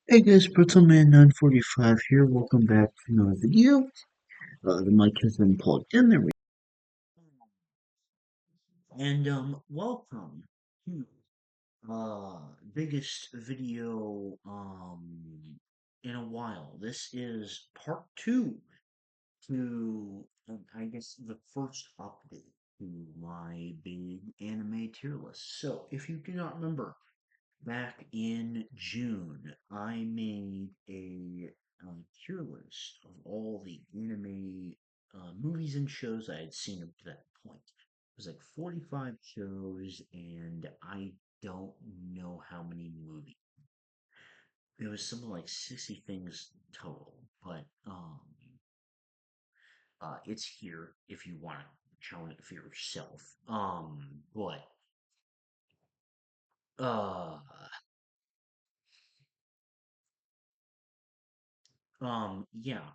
Hey guys, Brittleman945 here. Welcome back to another video. The mic has been plugged in. There we go. And welcome to biggest video in a while. This is part two to I guess the first update to my big anime tier list. So if you do not remember, back in June, I made a tier list of all the anime movies and shows I had seen up to that point. It was like 45 shows, and I don't know how many movies. It was something like 60 things total, but it's here if you want to count it for yourself. But uh, yeah.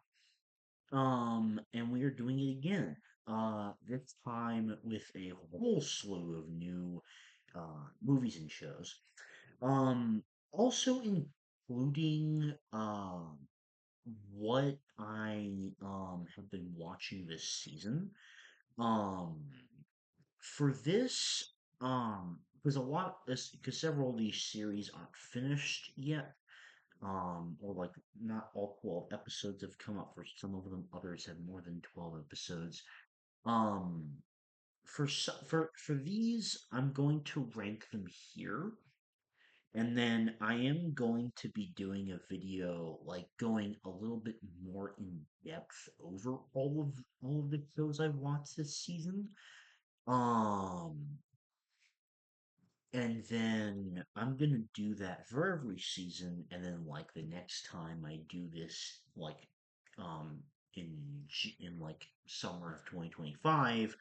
And we are doing it again. This time with a whole slew of new movies and shows. Um, Also including what I have been watching this season. Um, for this, because because several of these series aren't finished yet, or like not all 12 episodes have come up for some of them. Others have more than 12 episodes. Um, for these, I'm going to rank them here, and then I am going to be doing a video like going a little bit more in depth over all of the shows I watched this season. Um, And then I'm gonna do that for every season, and then like the next time I do this, like in like summer of 2025,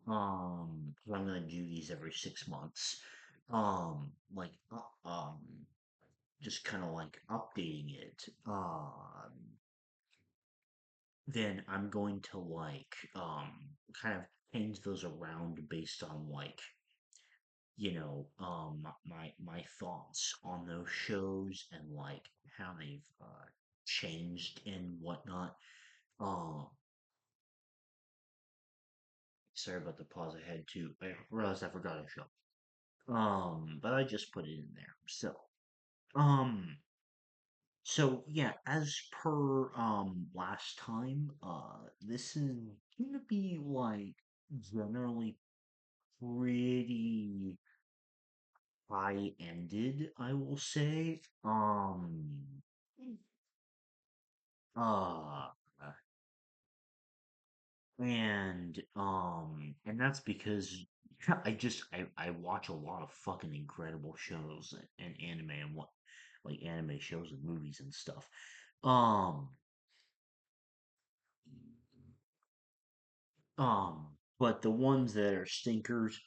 'cause I'm gonna do these every 6 months, like just kind of like updating it. Then I'm going to like kind of change those around based on like my thoughts on those shows and like how they've changed and whatnot. Um, Sorry about the pause. I had to. I realized I forgot a show. But I just put it in there. Um, so yeah, as per last time, this is gonna be like generally pretty high-ended, I will say. Uh, and that's because I watch a lot of fucking incredible shows and anime and what like anime shows and movies and stuff. Um, but the ones that are stinkers,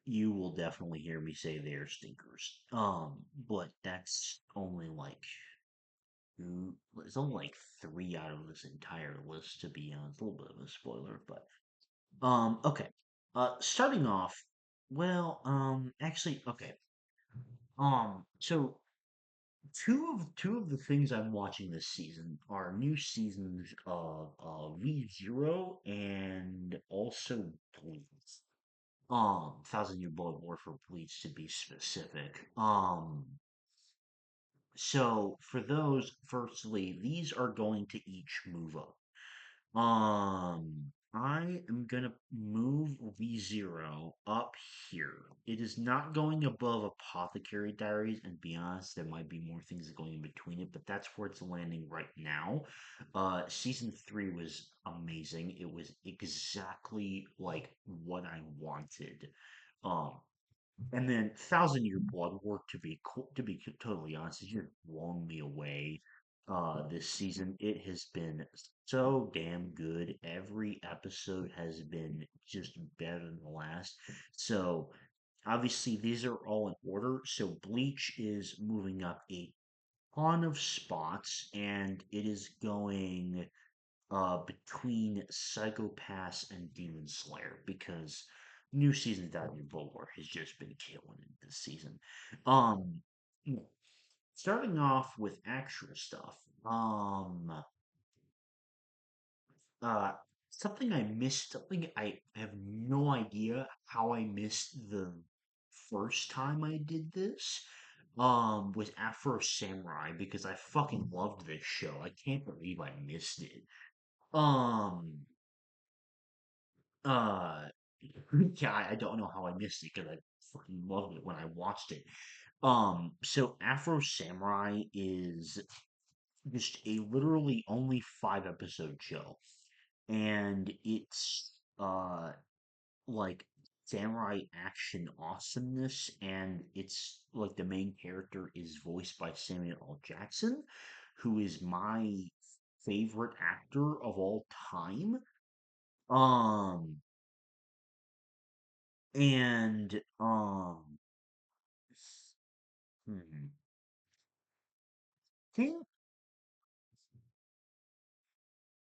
you will definitely hear me say they're stinkers. But that's only like it's only like three out of this entire list to be honest. A little bit of a spoiler, but okay. Starting off, well, actually, okay. So two of the things I'm watching this season are new seasons of V and also Bleach. Thousand Year Blood War for Bleach to be specific. So for those, firstly, these are going to each move up. I am gonna move V0 up here. It is not going above Apothecary Diaries, and to be honest, there might be more things going in between it, but that's where it's landing right now. Season 3 was amazing. It was exactly like what I wanted. Um, and then Thousand Year Blood Work totally honest, has just blown me away. This season it has been so damn good. Every episode has been just better than the last. So obviously these are all in order. So Bleach is moving up a ton of spots, and it is going between Psycho Pass and Demon Slayer because new season of Dragon Ball War has just been killing it this season. Um, starting off with actual stuff. Uh, something I missed, something I have no idea how I missed the first time I did this. Was Afro Samurai because I fucking loved this show. I can't believe I missed it. Um, uh, yeah, I don't know how I missed it because I fucking loved it when I watched it. So Afro Samurai is just a literally only 5 episode show, and it's like samurai action awesomeness, and it's like the main character is voiced by Samuel L. Jackson, who is my favorite actor of all time. Um, and hmm, think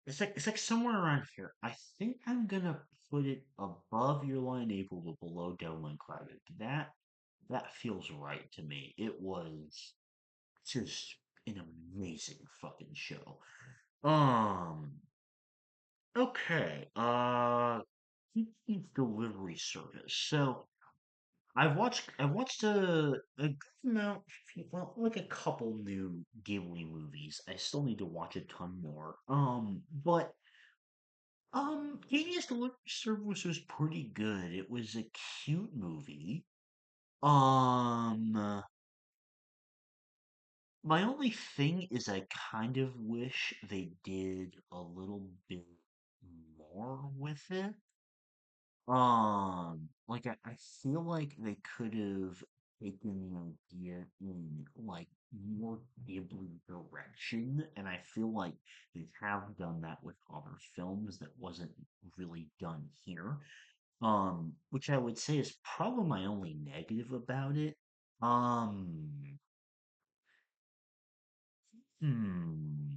it's like somewhere around here. I think I'm gonna put it above Your Lie in April, but below Devil Clouded. That feels right to me. It was just an amazing fucking show. Um, okay. Delivery service. So I've watched a good amount, well, like a couple new Ghibli movies. I still need to watch a ton more. Genius Delivery Service was pretty good. It was a cute movie. Um, my only thing is I kind of wish they did a little bit more with it. I feel like they could have taken the idea in like more Ghibli direction, and I feel like they have done that with other films that wasn't really done here. Which I would say is probably my only negative about it. Um, hmm.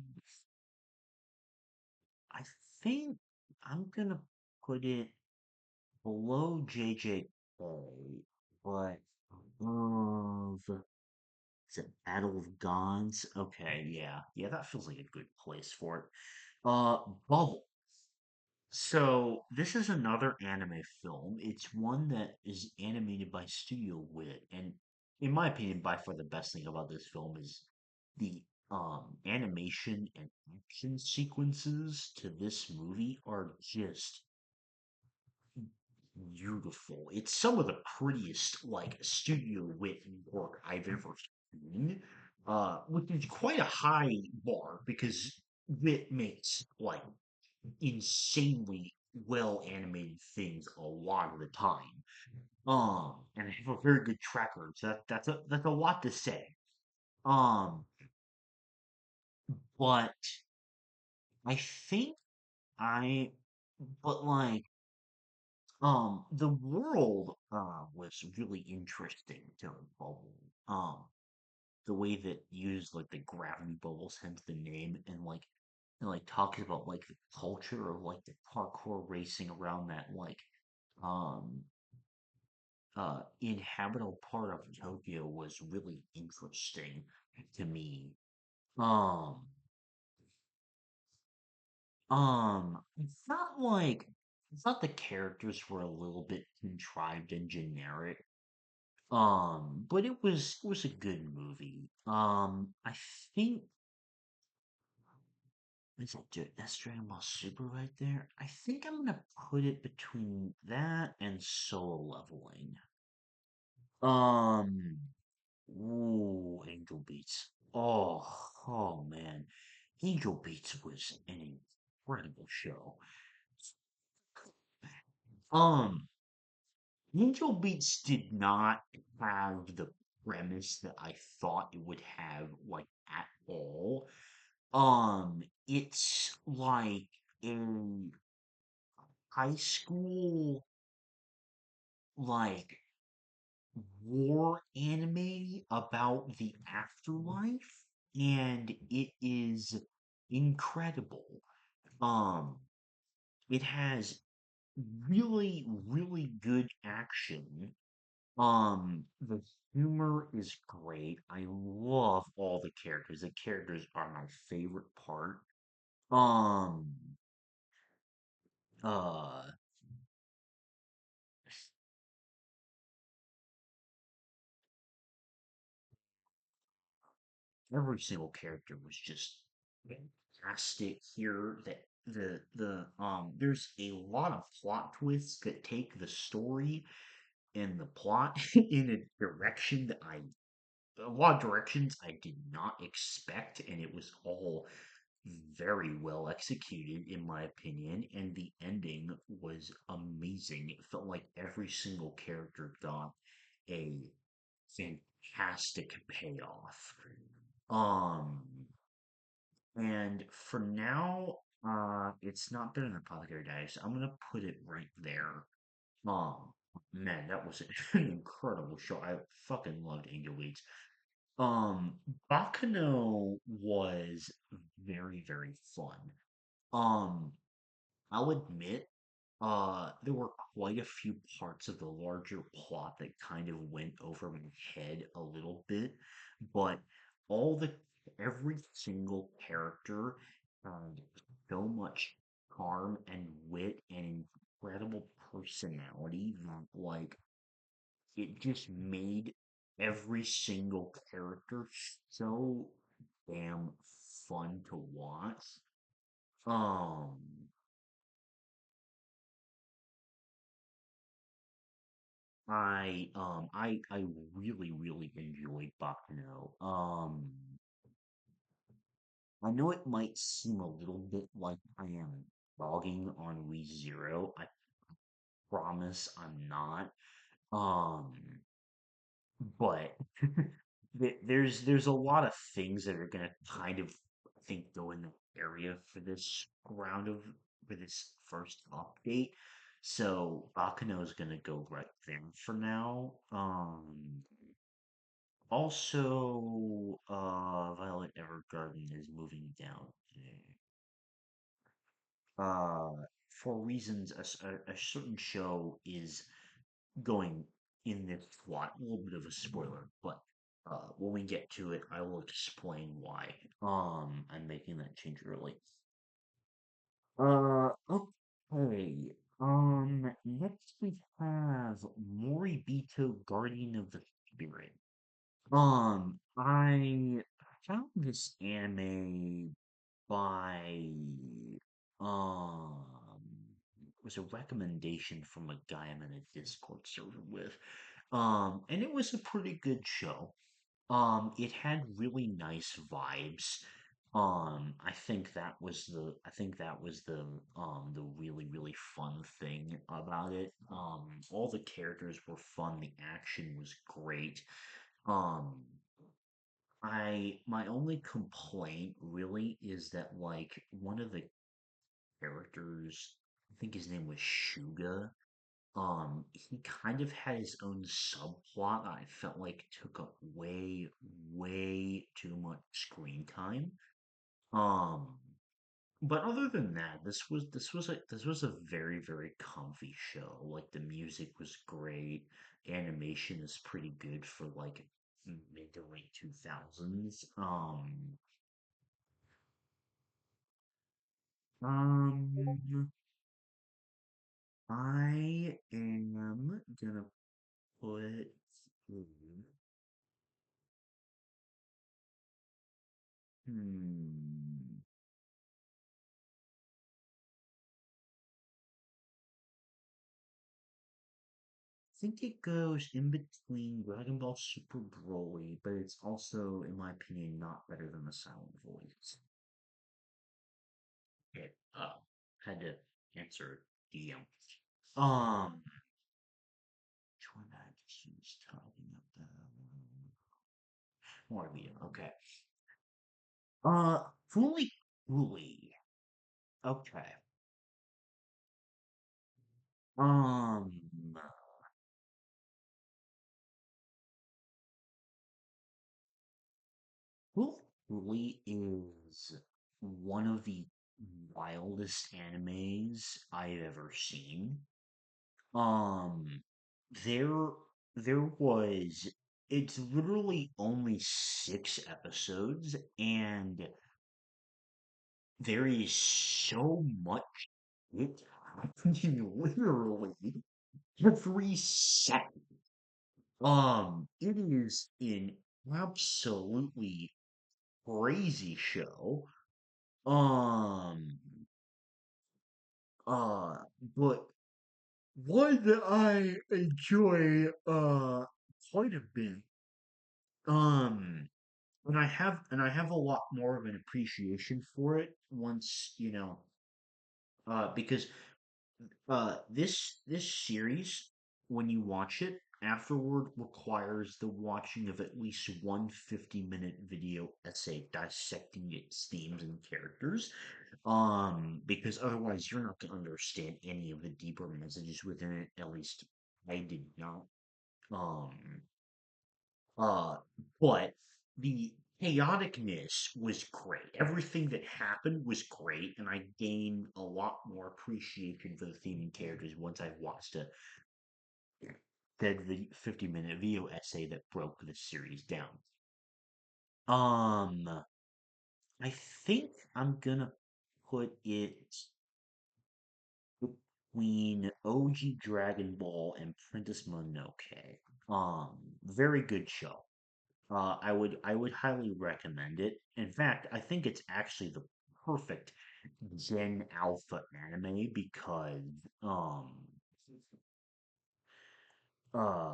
I think I'm gonna put it below JJK, but above. Is it Battle of Gods? Okay, yeah, yeah, that feels like a good place for it. Bubble. So this is another anime film. It's one that is animated by Studio Wit, and in my opinion, by far the best thing about this film is the animation and action sequences to this movie are just beautiful. It's some of the prettiest like Studio Wit work I've ever seen. Which is quite a high bar because Wit makes like insanely well animated things a lot of the time. And I have a very good track record, so that's a lot to say. Um, but I think I, but like, the world was really interesting to Bubble. The way that used like the gravity bubbles, hence the name, and talks about like the culture of like the parkour racing around that um inhabitable part of Tokyo was really interesting to me. Um, it's not the characters were a little bit contrived and generic. But it was a good movie. I think that's Dragon Ball Super right there. I think I'm gonna put it between that and Solo Leveling. Um, Ooh, Angel Beats. Oh man. Angel Beats was an incredible show. Um, Angel Beats did not have the premise that I thought it would have, like, at all. It's like a high school, like, war anime about the afterlife, and it is incredible. Um, it has really, really good action. The humor is great. I love all the characters. The characters are my favorite part. Um, uh, every single character was just fantastic here. That there's a lot of plot twists that take the story and the plot in a direction that I a lot of directions I did not expect, and it was all very well executed, in my opinion. And the ending was amazing. It felt like every single character got a fantastic payoff. Um, and for now, it's not better than Apothecary Diaries. I'm gonna put it right there. Um, Man, that was an incredible show. I fucking loved Angel Beats. Um, Bakano was very, very fun. Um, I'll admit, there were quite a few parts of the larger plot that kind of went over my head a little bit, but all the every single character had so much charm and wit and incredible personality that it just made every single character so damn fun to watch. Um, I really really enjoyed Baccano. I know it might seem a little bit like I am dogging on ReZero. I promise I'm not. Um, but there's a lot of things that are gonna kind of I think go in the area for this round of for this first update. So Akano is gonna go right there for now. Also, Violet Evergarden is moving down. For reasons a certain show is going in this plot. A little bit of a spoiler, but when we get to it, I will explain why. I'm making that change early. Okay. Next we have Moribito, Guardian of the Spirit. I found this anime by um it was a recommendation from a guy I'm in a Discord server with. And it was a pretty good show. It had really nice vibes. I think that was the really, really fun thing about it. All the characters were fun, the action was great. Um, my only complaint really is that one of the characters, I think his name was Shuga, he kind of had his own subplot that I felt like took up way, way too much screen time. Um, but other than that, this was a very, very comfy show. Like the music was great, animation is pretty good for mid to late 2000s. Um, I am gonna put. Hmm. I think it goes in between Dragon Ball Super Broly, but it's also, in my opinion, not better than the Silent Voice. It had to answer DM. Which one I she's talking about? More media. Okay. Fully Cooley. Okay. Um, Fully Cooley is one of the wildest animes I've ever seen. Um, there. there was it's literally only 6 episodes, and there is so much shit happening literally every second. It is an absolutely crazy show. Um, uh, but one that I enjoy quite a bit. Um, and I have a lot more of an appreciation for it once, because this series, when you watch it, afterward requires the watching of at least one 50-minute video essay dissecting its themes and characters. Because otherwise you're not gonna understand any of the deeper messages within it. At least I did not. Um, uh, but the chaoticness was great. Everything that happened was great, and I gained a lot more appreciation for the theme and characters once I watched the 50-minute video essay that broke the series down. Um, I think I'm gonna put it between OG Dragon Ball and Princess Mononoke. Very good show. I would highly recommend it. In fact, I think it's actually the perfect Gen Alpha anime because uh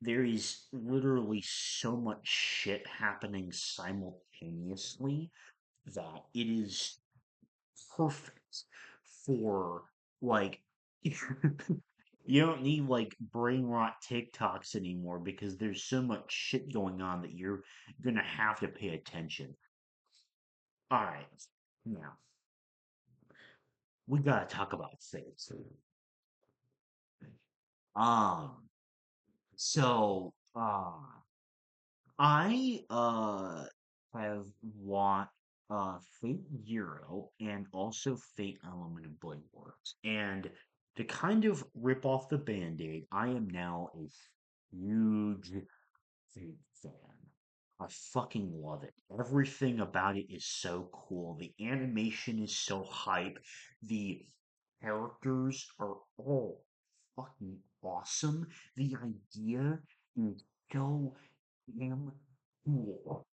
there is literally so much shit happening simultaneously that it is perfect for like you don't need like brain rot TikToks anymore because there's so much shit going on that you're gonna have to pay attention. All right, now we gotta talk about things. Um, so I have watched Fate Zero and also Fate Unlimited Blade Works. And to kind of rip off the band-aid, I am now a huge Fate fan. I fucking love it. Everything about it is so cool. The animation is so hype. The characters are all fucking awesome. The idea is so damn cool.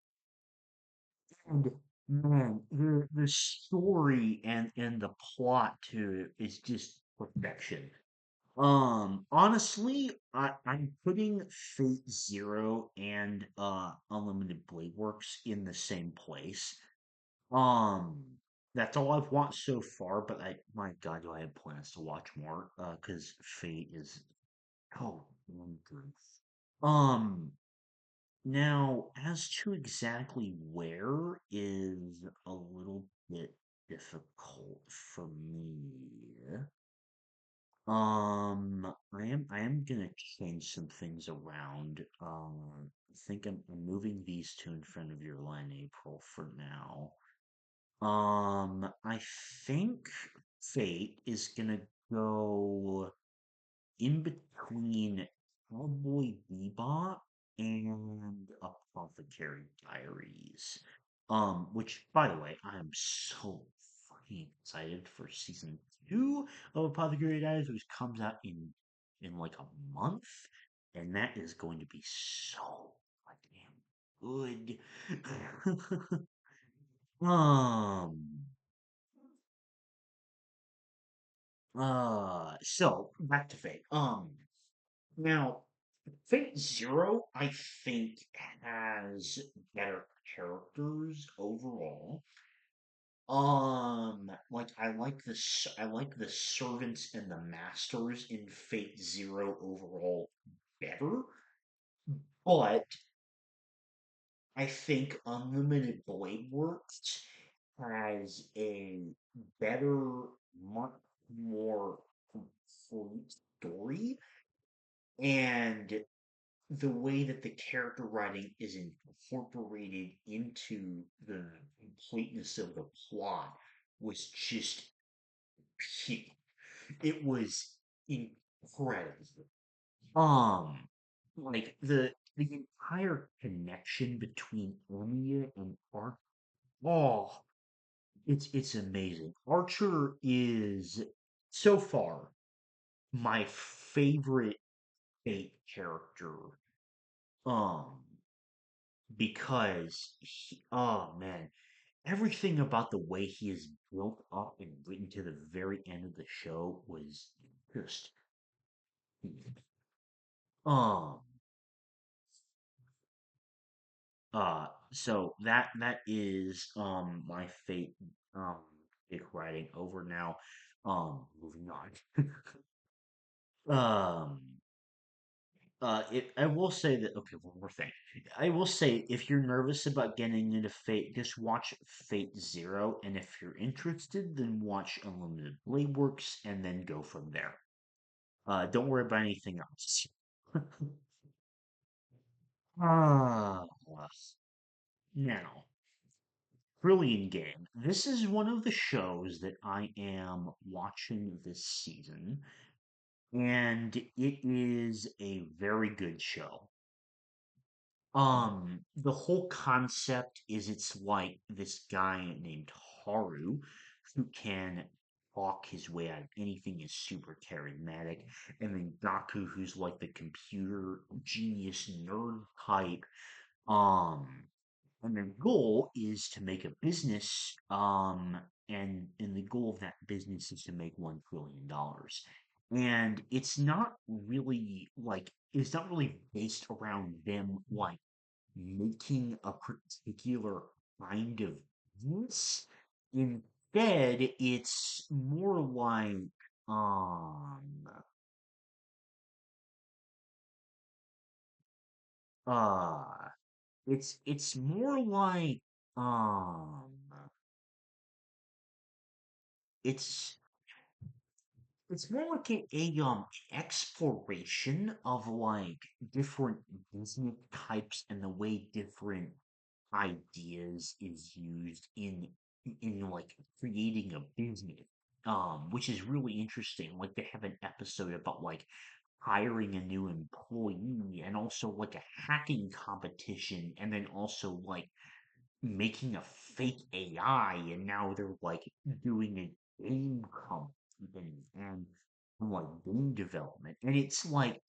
And man, the story and the plot to it is just perfection. Honestly, I'm putting Fate Zero and Unlimited Blade Works in the same place. Um, that's all I've watched so far, but my God, do I have plans to watch more? Because Fate is oh damn good. Um, Now, as to exactly where is a little bit difficult for me. I am gonna change some things around. I think I'm moving these two in front of your line April for now. I think Fate is gonna go in between Cowboy Bebop and Apothecary Diaries. Which, by the way, I am so fucking excited for season 2 of Apothecary Diaries, which comes out in like a month, and that is going to be so goddamn good. um, so back to Fate. Now, Fate Zero, I think, has better characters overall. Like I like the servants and the masters in Fate Zero overall better, but I think Unlimited Blade Works has a better, much more complete story, and the way that the character writing is incorporated into the completeness of the plot was just peak. It was incredible. incredible. Um, like the entire connection between Anya and Archer. Oh, it's amazing. Archer is so far my favorite Fate character. Um, because oh man, everything about the way he is built up and written to the very end of the show was just um so that is my fate big writing over now. Moving on. um I will say that okay, one more thing. I will say if you're nervous about getting into Fate, just watch Fate Zero, and if you're interested, then watch Unlimited Blade Works and then go from there. Don't worry about anything else. Ah, now, Brilliant Game. This is one of the shows that I am watching this season, and it is a very good show. The whole concept is it's like this guy named Haru who can talk his way out of anything, is super charismatic, and then Gaku, who's like the computer genius nerd type. Um, and their goal is to make a business, and the goal of that business is to make $1 trillion. And it's not really based around them like making a particular kind of business. Instead, it's more like um uh it's more like um it's it's more like exploration of like different business types and the way different ideas is used in like creating a business. Which is really interesting. Like they have an episode about like hiring a new employee and also like a hacking competition and then also like making a fake AI, and now they're like doing a game company and like game development. And it's like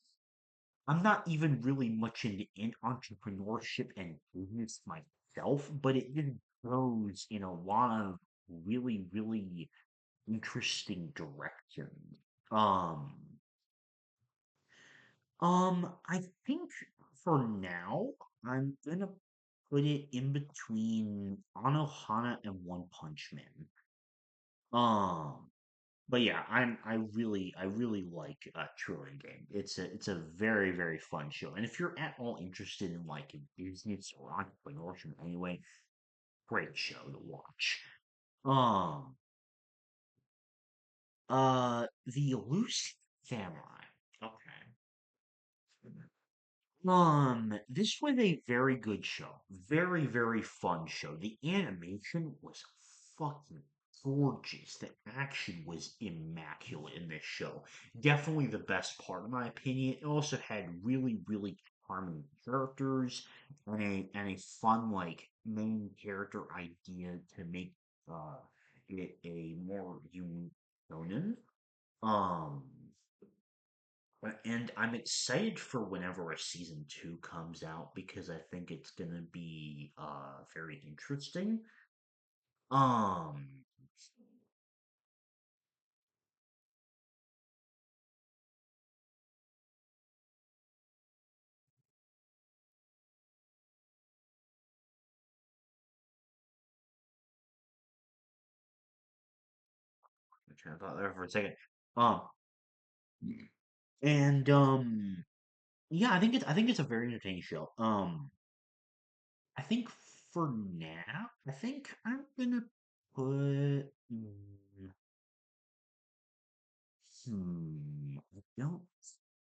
I'm not even really much into in entrepreneurship and business myself, but it just goes in a lot of really, really interesting directions. Um, I think for now, I'm gonna put it in between Anohana and One Punch Man. Um, but yeah, I really like Trillion Game. It's a very very fun show, and if you're at all interested in like in business or entrepreneurship anyway, great show to watch. Um, the Elusive Samurai. Okay. This was a very good show. Very, very fun show. The animation was fucking gorgeous. The action was immaculate in this show. Definitely the best part, in my opinion. It also had really, really charming characters and a fun like main character idea to make uh it a more unique shonen. Um and I'm excited for whenever a season two comes out because I think it's gonna be very interesting. Um, I'm trying to thought there for a second. Um, and yeah, I think it's a very entertaining show. I think for now, I think I'm gonna put. I don't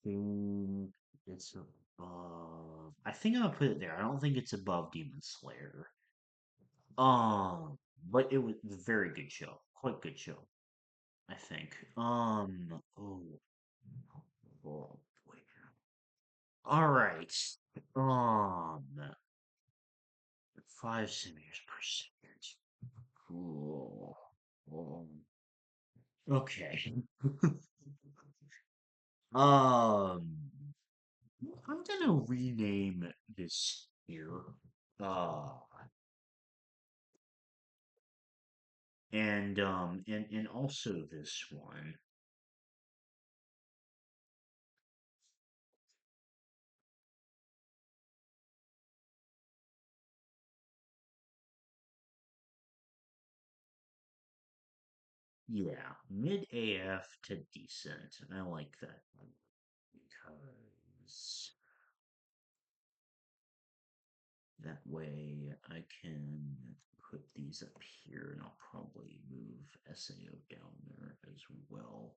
think it's above. I think I'm gonna put it there. I don't think it's above Demon Slayer. But it was a very good show. Quite good show, I think. Oh. Oh boy. All right. Um, 5 centimeters per second. Cool. Okay. Um, I'm gonna rename this here. Uh, and also this one. Yeah, mid AF to decent. I like that one because that way I can put these up here and I'll probably move SAO down there as well.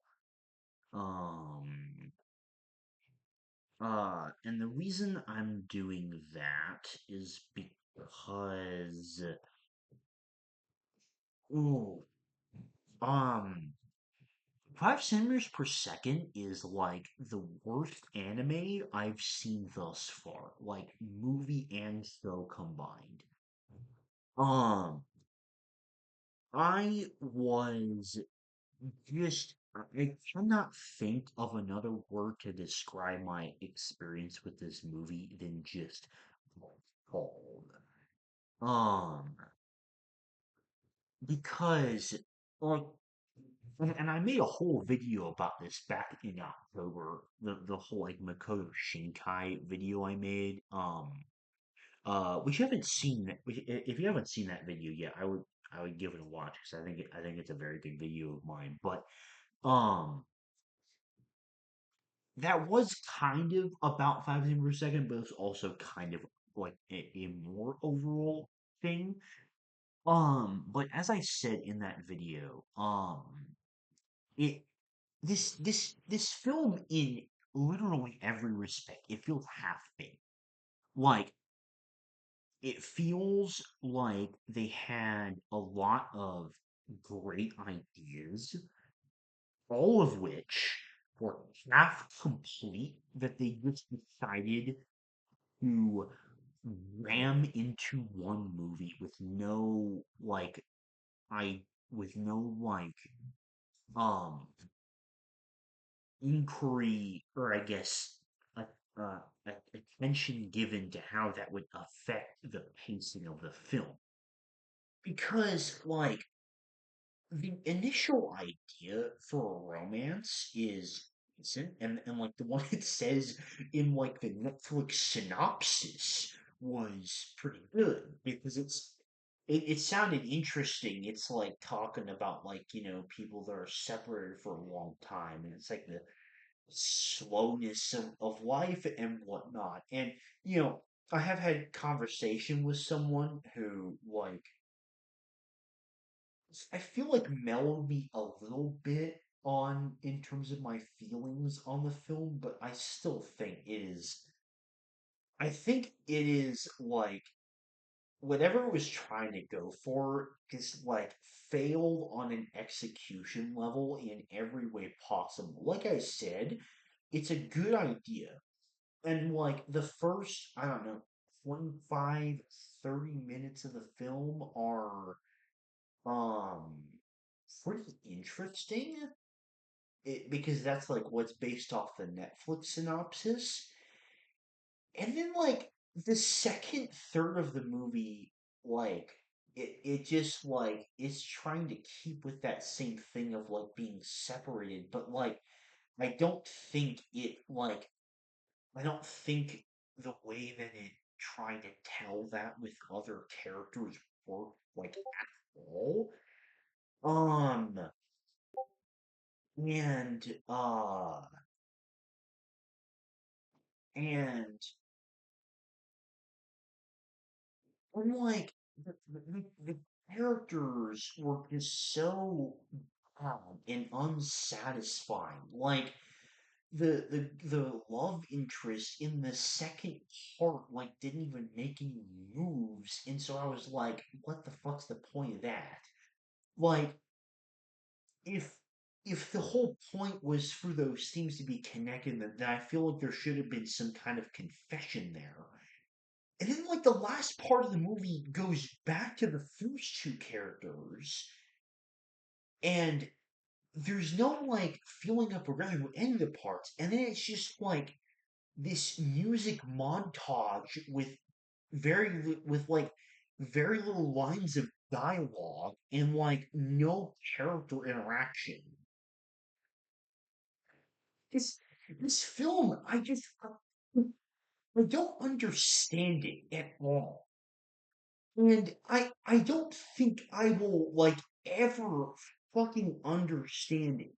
Um, and the reason I'm doing that is because, ooh, um, 5 centimeters per second is like the worst anime I've seen thus far, like movie and show combined. Um, I was just, I cannot think of another word to describe my experience with this movie than just appalled. Um, because, like, and I made a whole video about this back in October. The whole like Makoto Shinkai video I made. Which you haven't seen. If you haven't seen that video yet, I would give it a watch because I think it's a very good video of mine. But um, that was kind of about 5 per second, but it was also kind of like a more overall thing. But as I said in that video, it this film in literally every respect, it feels half baked. Like it feels like they had a lot of great ideas, all of which were half complete that they just decided to ram into one movie with no like I with no um inquiry or I guess a, attention given to how that would affect the pacing of the film because the initial idea for a romance is decent and like the one it says in like the Netflix synopsis was pretty good because it sounded interesting. It's like talking about like, people that are separated for a long time and it's like the slowness of life and whatnot. And I have had conversation with someone who I feel like mellowed me a little bit on in terms of my feelings on the film, but I still think it is like whatever it was trying to go for just like failed on an execution level in every way possible. Like I said, it's a good idea. And like the first, I don't know, 25, 30 minutes of the film are um pretty interesting. Because that's like what's based off the Netflix synopsis. And then like the second third of the movie, like it just like it's trying to keep with that same thing of like being separated, but like I don't think it like I don't think the way that it tried to tell that with other characters worked like at all. Um and and I'm like the characters were just so bad and unsatisfying. Like the love interest in the second part like didn't even make any moves, and so I was like, what the fuck's the point of that? Like if if the whole point was for those themes to be connected, then I feel like there should have been some kind of confession there. And then, like, the last part of the movie goes back to the first two characters, and there's no, like, feeling of progression with any of the parts. And then it's just, like, this music montage with with very little lines of dialogue and like no character interaction. This this film, I don't understand it at all. And I don't think I will like ever fucking understand it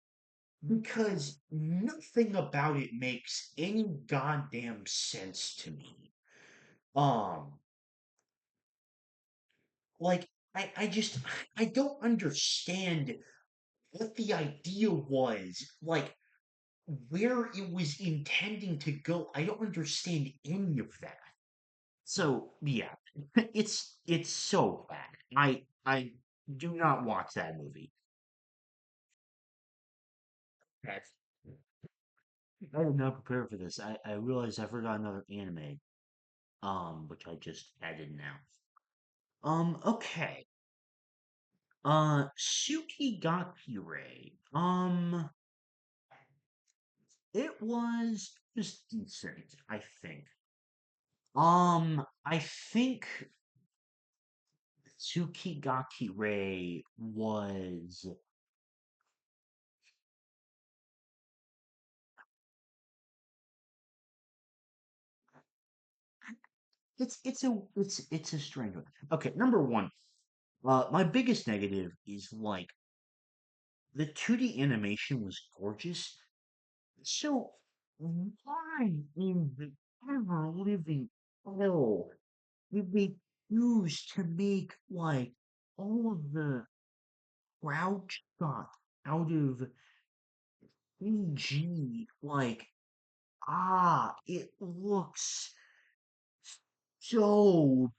because nothing about it makes any goddamn sense to me. Um like I just I don't understand what the idea was, like where it was intending to go. I don't understand any of that. So yeah, it's so bad. I do not watch that movie. That's I am not prepared for this. I realized I forgot another anime, which I just added now. Okay. Sukigakure. It was decent, I think. I think Tsukigakure was it's a strange one. Okay, number one, my biggest negative is like the 2D animation was gorgeous. So why in the ever living hell did they choose to make like all of the crouch shots out of CG? Like, it looks so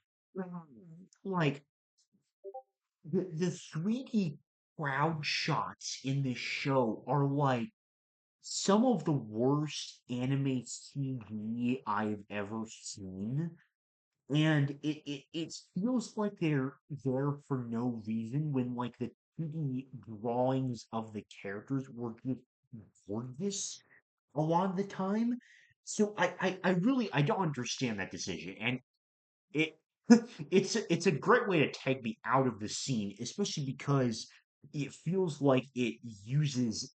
like the 3D crowd shots in this show are like some of the worst anime CG I've ever seen. And it feels like they're there for no reason when like the 2D drawings of the characters were just gorgeous a lot of the time. So I really I don't understand that decision. And it it's a great way to take me out of the scene, especially because it feels like it uses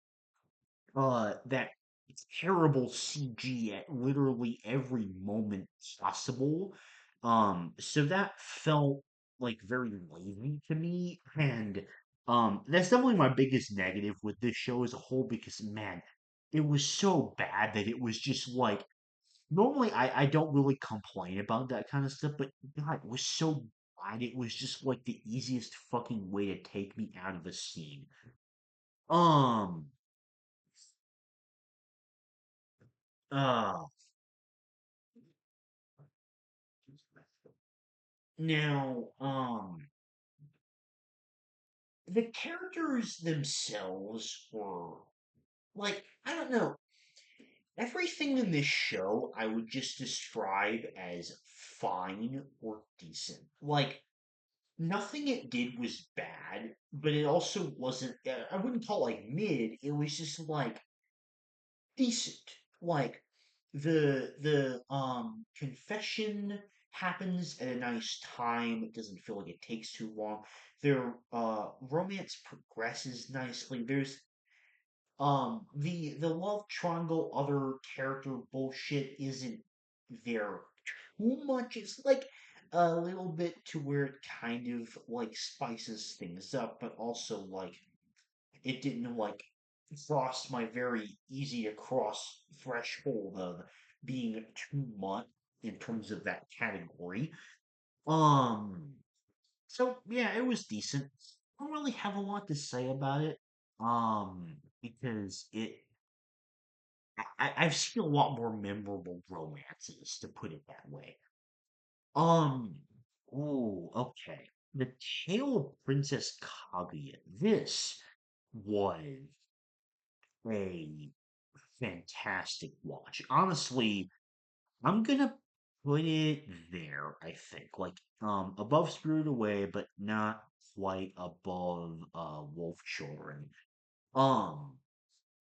that terrible CG at literally every moment possible. So that felt like very lazy to me, and that's definitely my biggest negative with this show as a whole because man, it was so bad that it was just like normally I don't really complain about that kind of stuff, but God, it was so bad. It was just like the easiest fucking way to take me out of a scene. Um, uh, now, the characters themselves were like, I don't know, everything in this show I would just describe as fine or decent. Like, nothing it did was bad, but it also wasn't, I wouldn't call it like mid, it was just like decent. Like the confession happens at a nice time. It doesn't feel like it takes too long. Their romance progresses nicely. There's the love triangle other character bullshit isn't there too much. It's like a little bit to where it kind of like spices things up, but also like it didn't like cross my very easy to cross threshold of being too much in terms of that category. Um, so yeah, it was decent. I don't really have a lot to say about it. Because I've seen a lot more memorable romances, to put it that way. Um, oh, okay. The Tale of Princess Kaguya. This was a fantastic watch. Honestly, I'm gonna put it there, I think. Like, above Spirited Away, but not quite above Wolf Children. Um,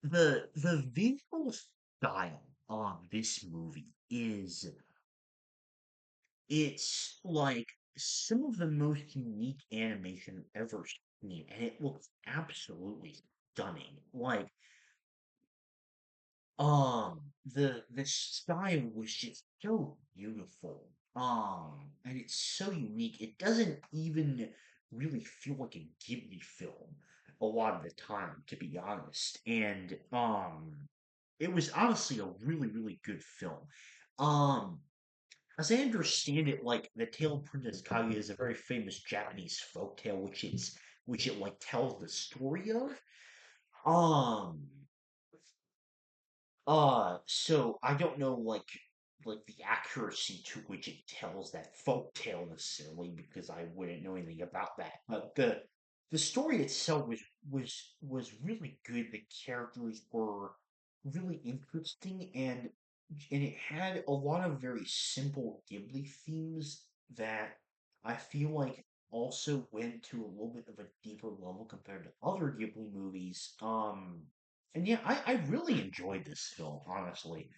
the visual style of this movie is it's like some of the most unique animation I've ever seen, and it looks absolutely stunning. Like, the style was just so beautiful. And it's so unique. It doesn't even really feel like a Ghibli film a lot of the time, to be honest. And it was honestly a really, really good film. Um, as I understand it, like the Tale of Princess Kaguya is a very famous Japanese folk tale, which it like tells the story of. Um, so I don't know like the accuracy to which it tells that folk tale necessarily because I wouldn't know anything about that. But the story itself was really good. The characters were really interesting and it had a lot of very simple Ghibli themes that I feel like also went to a little bit of a deeper level compared to other Ghibli movies. And yeah, I really enjoyed this film, honestly.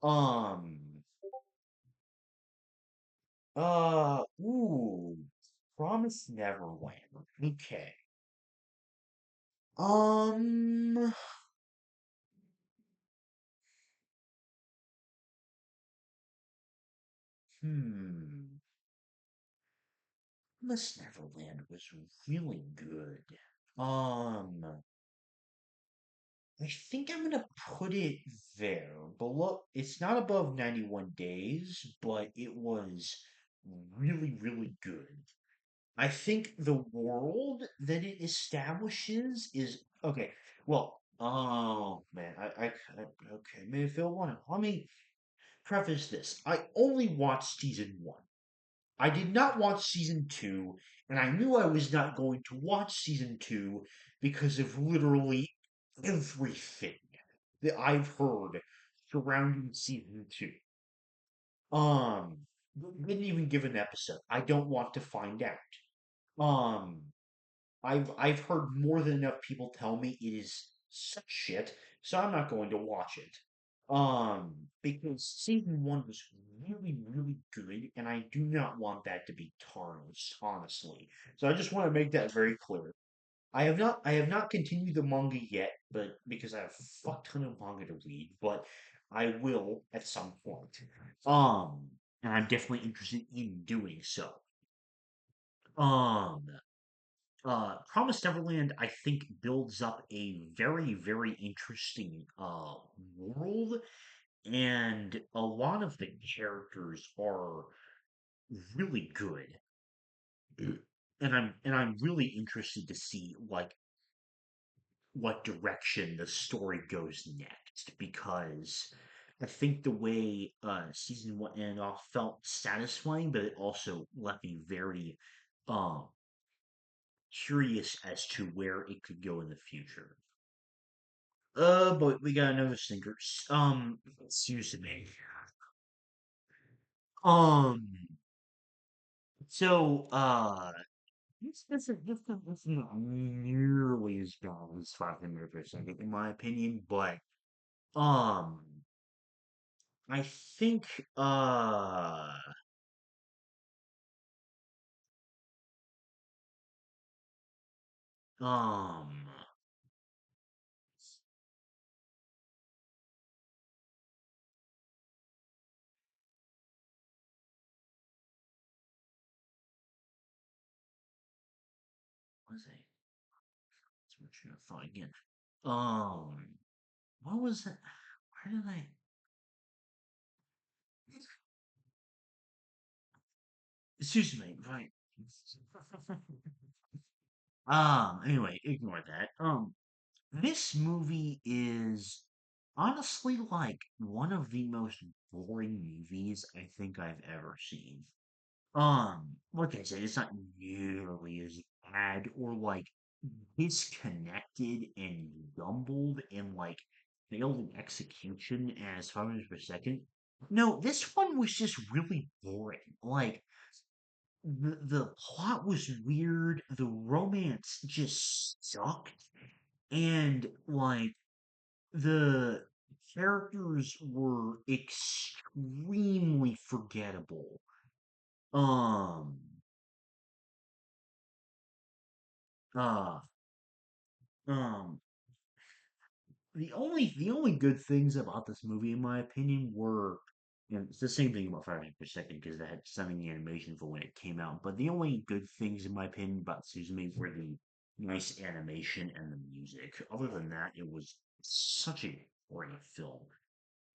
Um, ooh, Promise Neverland. Okay. Um, hmm. Promise Neverland was really good. Um, I think I'm gonna put it there. Below, it's not above 91 days, but it was really, really good. I think the world that it establishes is okay. Well, oh man, okay, Mayfield one. Let me preface this. I only watched season one. I did not watch season two, and I knew I was not going to watch season two because of literally everything that I've heard surrounding season two. Um, didn't even give an episode. I don't want to find out. Um, I've heard more than enough people tell me it is such shit, so I'm not going to watch it. Because season one was really, really good, and I do not want that to be tarnished, honestly. So I just want to make that very clear. I have not continued the manga yet, but because I have a fuck ton of manga to read, but I will at some point. Um, and I'm definitely interested in doing so. Um, Promised Neverland, I think, builds up a very, very interesting world, and a lot of the characters are really good. And I'm really interested to see like what direction the story goes next because I think the way season one ended off felt satisfying, but it also left me very um curious as to where it could go in the future. But we got another stinker. Excuse me. Um, so, this is not nearly as bad as 500 per second, in my opinion, but, um, I think, um, what was I? That's what I thought again. Um, what was it? Where did I? Excuse me, right. Anyway, ignore that. This movie is honestly like one of the most boring movies I think I've ever seen. Like I said, it's not nearly as bad or like disconnected and jumbled and like failed in execution as 500 per second. No, this one was just really boring. Like the plot was weird, the romance just sucked, and like the characters were extremely forgettable. Um, uh, um, the only good things about this movie, in my opinion, were it's the same thing about 500 per second because they had stunning animation for when it came out. But the only good things, in my opinion, about Suzume were the nice animation and the music. Other than that, it was such a great film.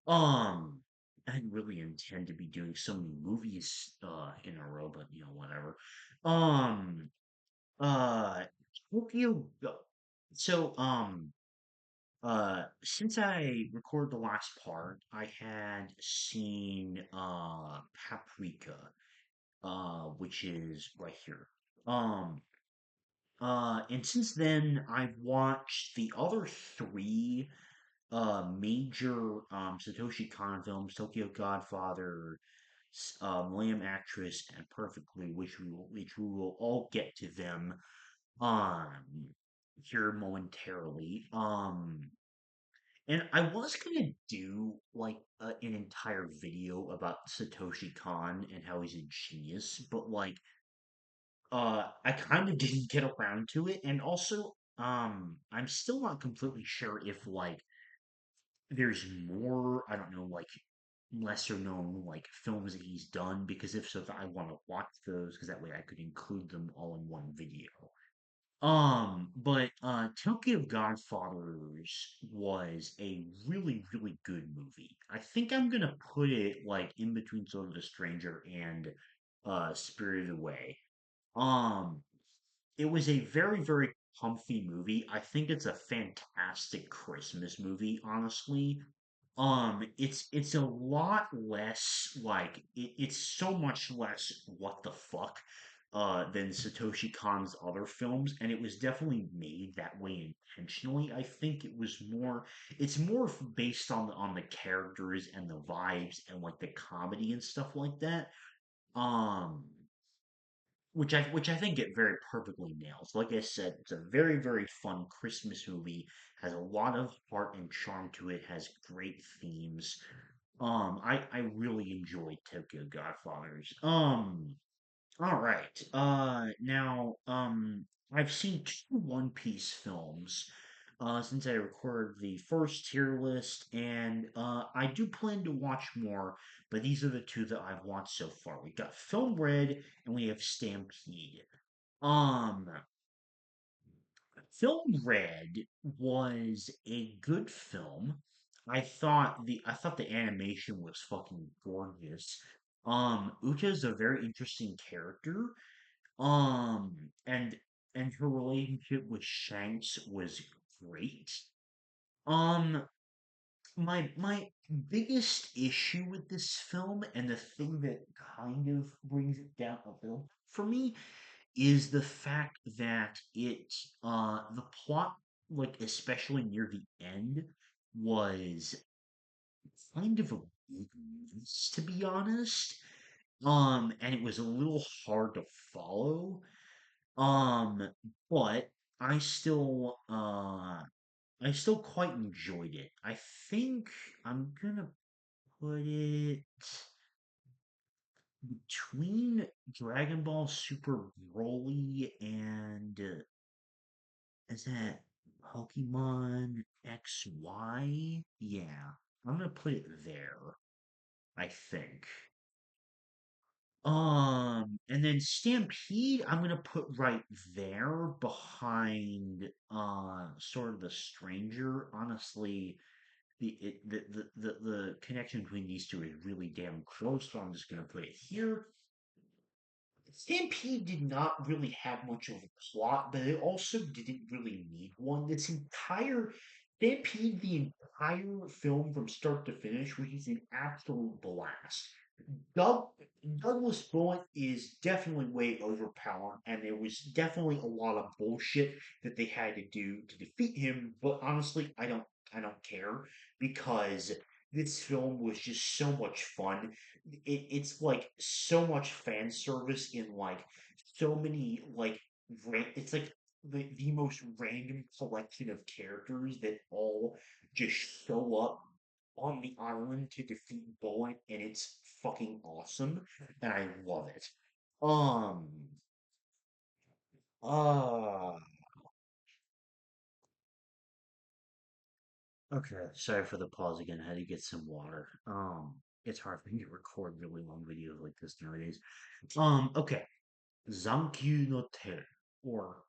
I didn't really intend to be doing so many movies in a row, but whatever. Um, uh, Tokyo. So, since I recorded the last part, I had seen Paprika, which is right here. Um, and since then I've watched the other three major Satoshi Kon films: Tokyo Godfather, Millennium Actress, and Perfectly, which we will all get to them um here momentarily. And I was gonna do like an entire video about Satoshi Kon and how he's a genius, but like I kind of didn't get around to it, and also I'm still not completely sure if like there's more, I don't know, like lesser known like films that he's done, because if so, if I want to watch those, because that way I could include them all in one video. But Tokyo Godfathers was a really, really good movie. I think I'm gonna put it like in between sort of The Stranger and Spirited Away. Um, it was a very, very comfy movie. I think it's a fantastic Christmas movie, honestly. It's a lot less like it's so much less what the fuck than Satoshi Kon's other films, and it was definitely made that way intentionally. I think it's more based on the characters and the vibes and like the comedy and stuff like that. Um, which I think it very perfectly nails. Like I said, it's a very, very fun Christmas movie. Has a lot of heart and charm to it. Has great themes. I really enjoyed Tokyo Godfathers. All right. Now, I've seen two One Piece films, since I recorded the first tier list, and I do plan to watch more, but these are the two that I've watched so far. We got Film Red and we have Stampede. Um, Film Red was a good film. I thought the animation was fucking gorgeous. Uta's a very interesting character. And her relationship with Shanks was great. Um, my biggest issue with this film, and the thing that kind of brings it down a little for me, is the fact that the plot, like especially near the end, was kind of a big mess, to be honest. And it was a little hard to follow. Um, but I still I still quite enjoyed it. I think I'm gonna put it between Dragon Ball Super Broly and is that Pokemon XY? Yeah, I'm gonna put it there, I think. And then Stampede, I'm gonna put right there behind sort of The Stranger. Honestly, the connection between these two is really damn close, so I'm just gonna put it here. Stampede did not really have much of a plot, but it also didn't really need one. This entire Stampede, the entire film from start to finish, which is an absolute blast. Dub. Douglas Bullet is definitely way overpowered, and there was definitely a lot of bullshit that they had to do to defeat him. But honestly, I don't care because this film was just so much fun. It's like so much fan service in like so many like it's like the most random collection of characters that all just show up on the island to defeat Bullet, and it's fucking awesome, and I love it. Um, uh, okay, sorry for the pause again. I had to get some water. It's hard for me to record really long videos like this nowadays. Okay, Zankyu no Terror, or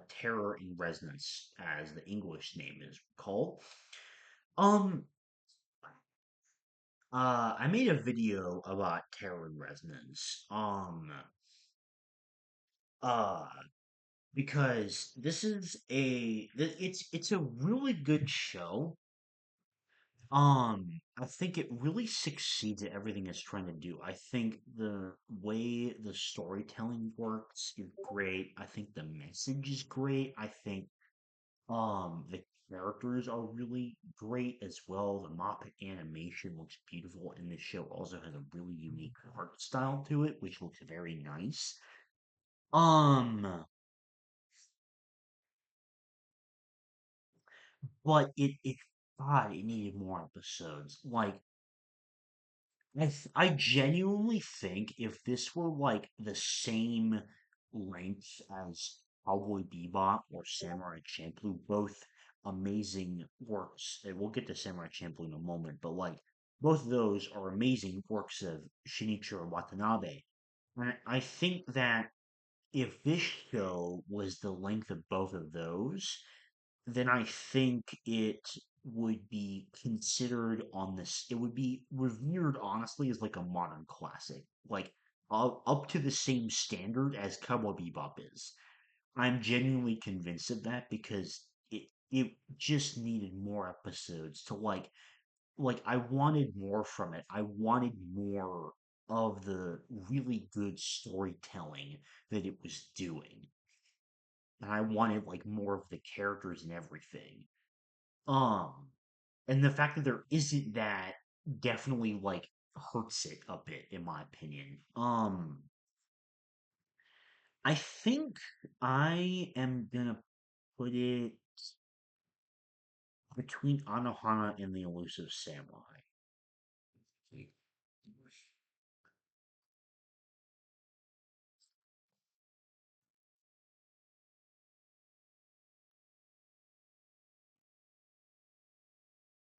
Terror in Resonance, as the English name is called. Um, I made a video about Terror in Resonance. Uh, because it's a really good show. I think it really succeeds at everything it's trying to do. I think the way the storytelling works is great. I think the message is great. I think the characters are really great as well. The Muppet animation looks beautiful, and this show also has a really unique art style to it, which looks very nice. Um, but God, it needed more episodes. Like, I genuinely think if this were like the same length as Cowboy Bebop or Samurai Champloo, both amazing works, and we'll get to Samurai Champloo in a moment, but like both of those are amazing works of Shinichiro Watanabe. And I think that if this show was the length of both of those, then I think it would be considered on this. It would be revered, honestly, as like a modern classic, like up to the same standard as Cowboy Bebop is. I'm genuinely convinced of that because it just needed more episodes to like I wanted more from it. I wanted more of the really good storytelling that it was doing. And I wanted like more of the characters and everything. Um, and the fact that there isn't that definitely like hurts it a bit, in my opinion. I think I am gonna put it between Anohana and the Elusive Samurai.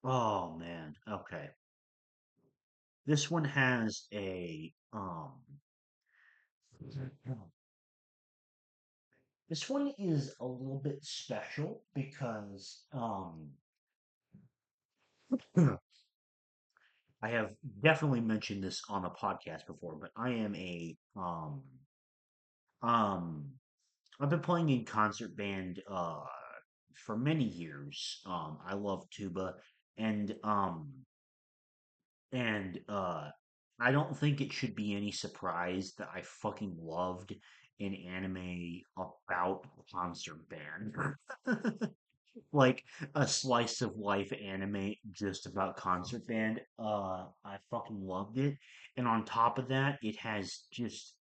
Oh man, okay. This one has a this one is a little bit special because I have definitely mentioned this on a podcast before, but I am a um I've been playing in concert band for many years. I love tuba and and I don't think it should be any surprise that I fucking loved an anime about concert band. Like a slice of life anime just about concert band. I fucking loved it. And on top of that, it has just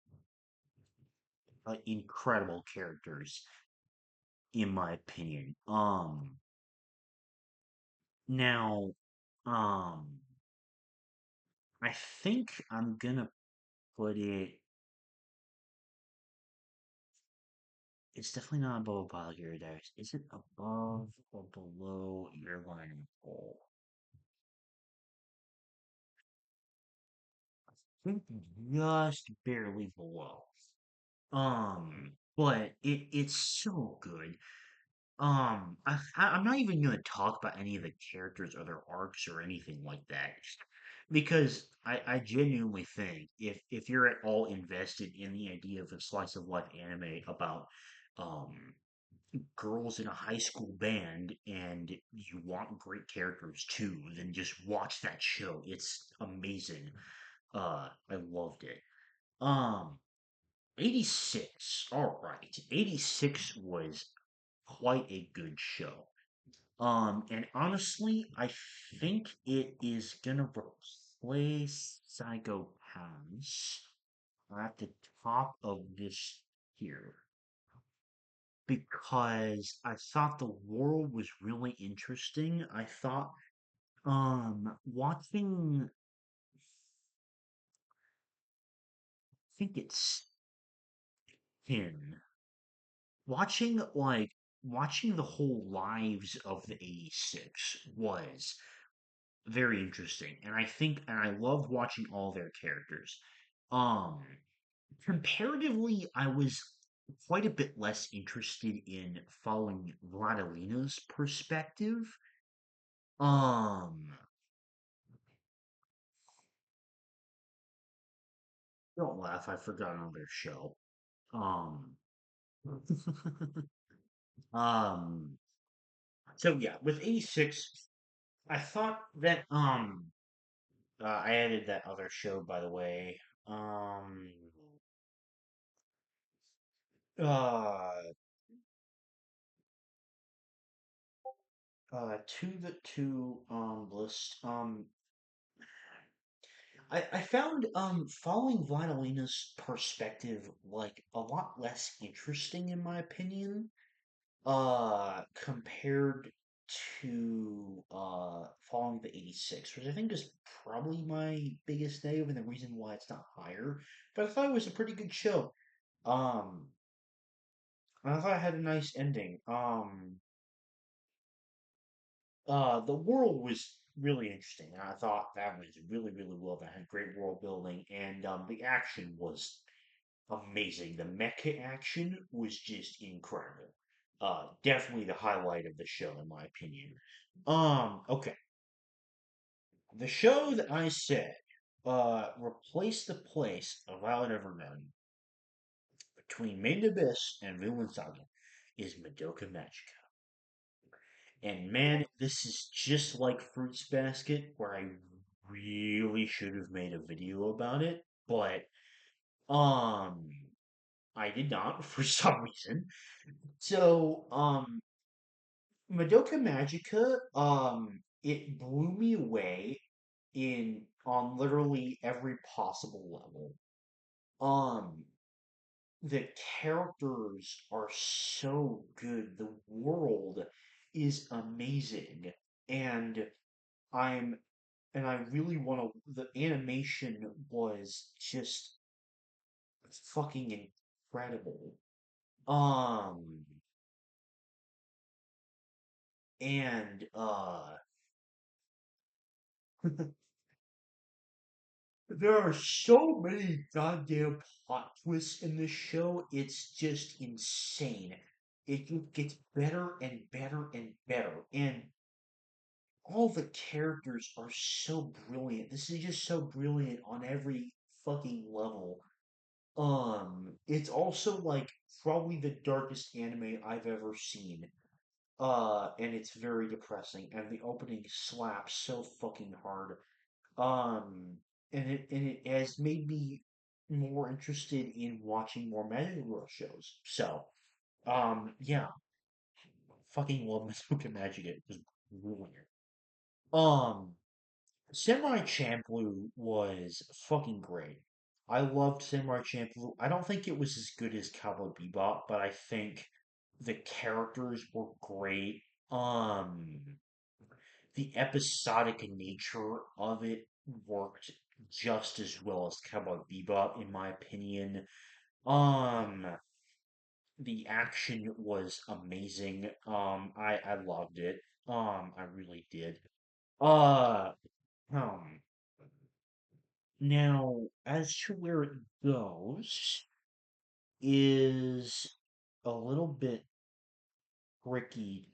incredible characters, in my opinion. Now, um, I think I'm gonna put it. It's definitely not above Apothecary Diaries. Is it above or below Airline Pole? I think just barely below. But it's so good. I'm not even gonna talk about any of the characters or their arcs or anything like that, because I genuinely think if you're at all invested in the idea of a slice of life anime about um girls in a high school band and you want great characters too, then just watch that show. It's amazing. I loved it. Um, 86. All right. 86 was quite a good show. And honestly, I think it is gonna replace Psycho Pass at the top of this here because I thought the world was really interesting. I thought watching I think it's 10. Watching the whole lives of the 86 was very interesting. And I loved watching all their characters. Um Comparatively, I was quite a bit less interested in following Vladilina's perspective. Um don't laugh, I forgot another show. Um um so yeah, with 86, I thought that I added that other show by the way. Um uh to the to list. I found following Vladilina's perspective like a lot less interesting in my opinion compared to following the 86, which I think is probably my biggest negative and the reason why it's not higher. But I thought it was a pretty good show. Um and I thought it had a nice ending. The world was really interesting. I thought that was really, really well done. Had great world building, and the action was amazing. The mecha action was just incredible. Definitely the highlight of the show, in my opinion. Okay. The show that I said replaced the place of Violet Evergarden between Main Abyss and Vinland Saga is Madoka Magica. And man, this is just like Fruits Basket, where I really should have made a video about it, but um I did not for some reason. So, Madoka Magica, it blew me away in on literally every possible level. Um, the characters are so good. The world is amazing. And I'm and I really want to. The animation was just fucking incredible. Um, and there are so many goddamn plot twists in this show. It's just insane. It just gets better and better and better, and all the characters are so brilliant. This is just so brilliant on every fucking level. It's also like probably the darkest anime I've ever seen. And it's very depressing, and the opening slaps so fucking hard. Um, and it has made me more interested in watching more Magic Girl shows. So, yeah, fucking love Madoka Magic. It was brilliant. Um, Samurai Champloo was fucking great. I loved Samurai Champloo. I don't think it was as good as Cowboy Bebop, but I think the characters were great. The episodic nature of it worked just as well as Cowboy Bebop, in my opinion. Um, the action was amazing. I loved it. I really did. Uh, um, Now, as to where it goes, is a little bit tricky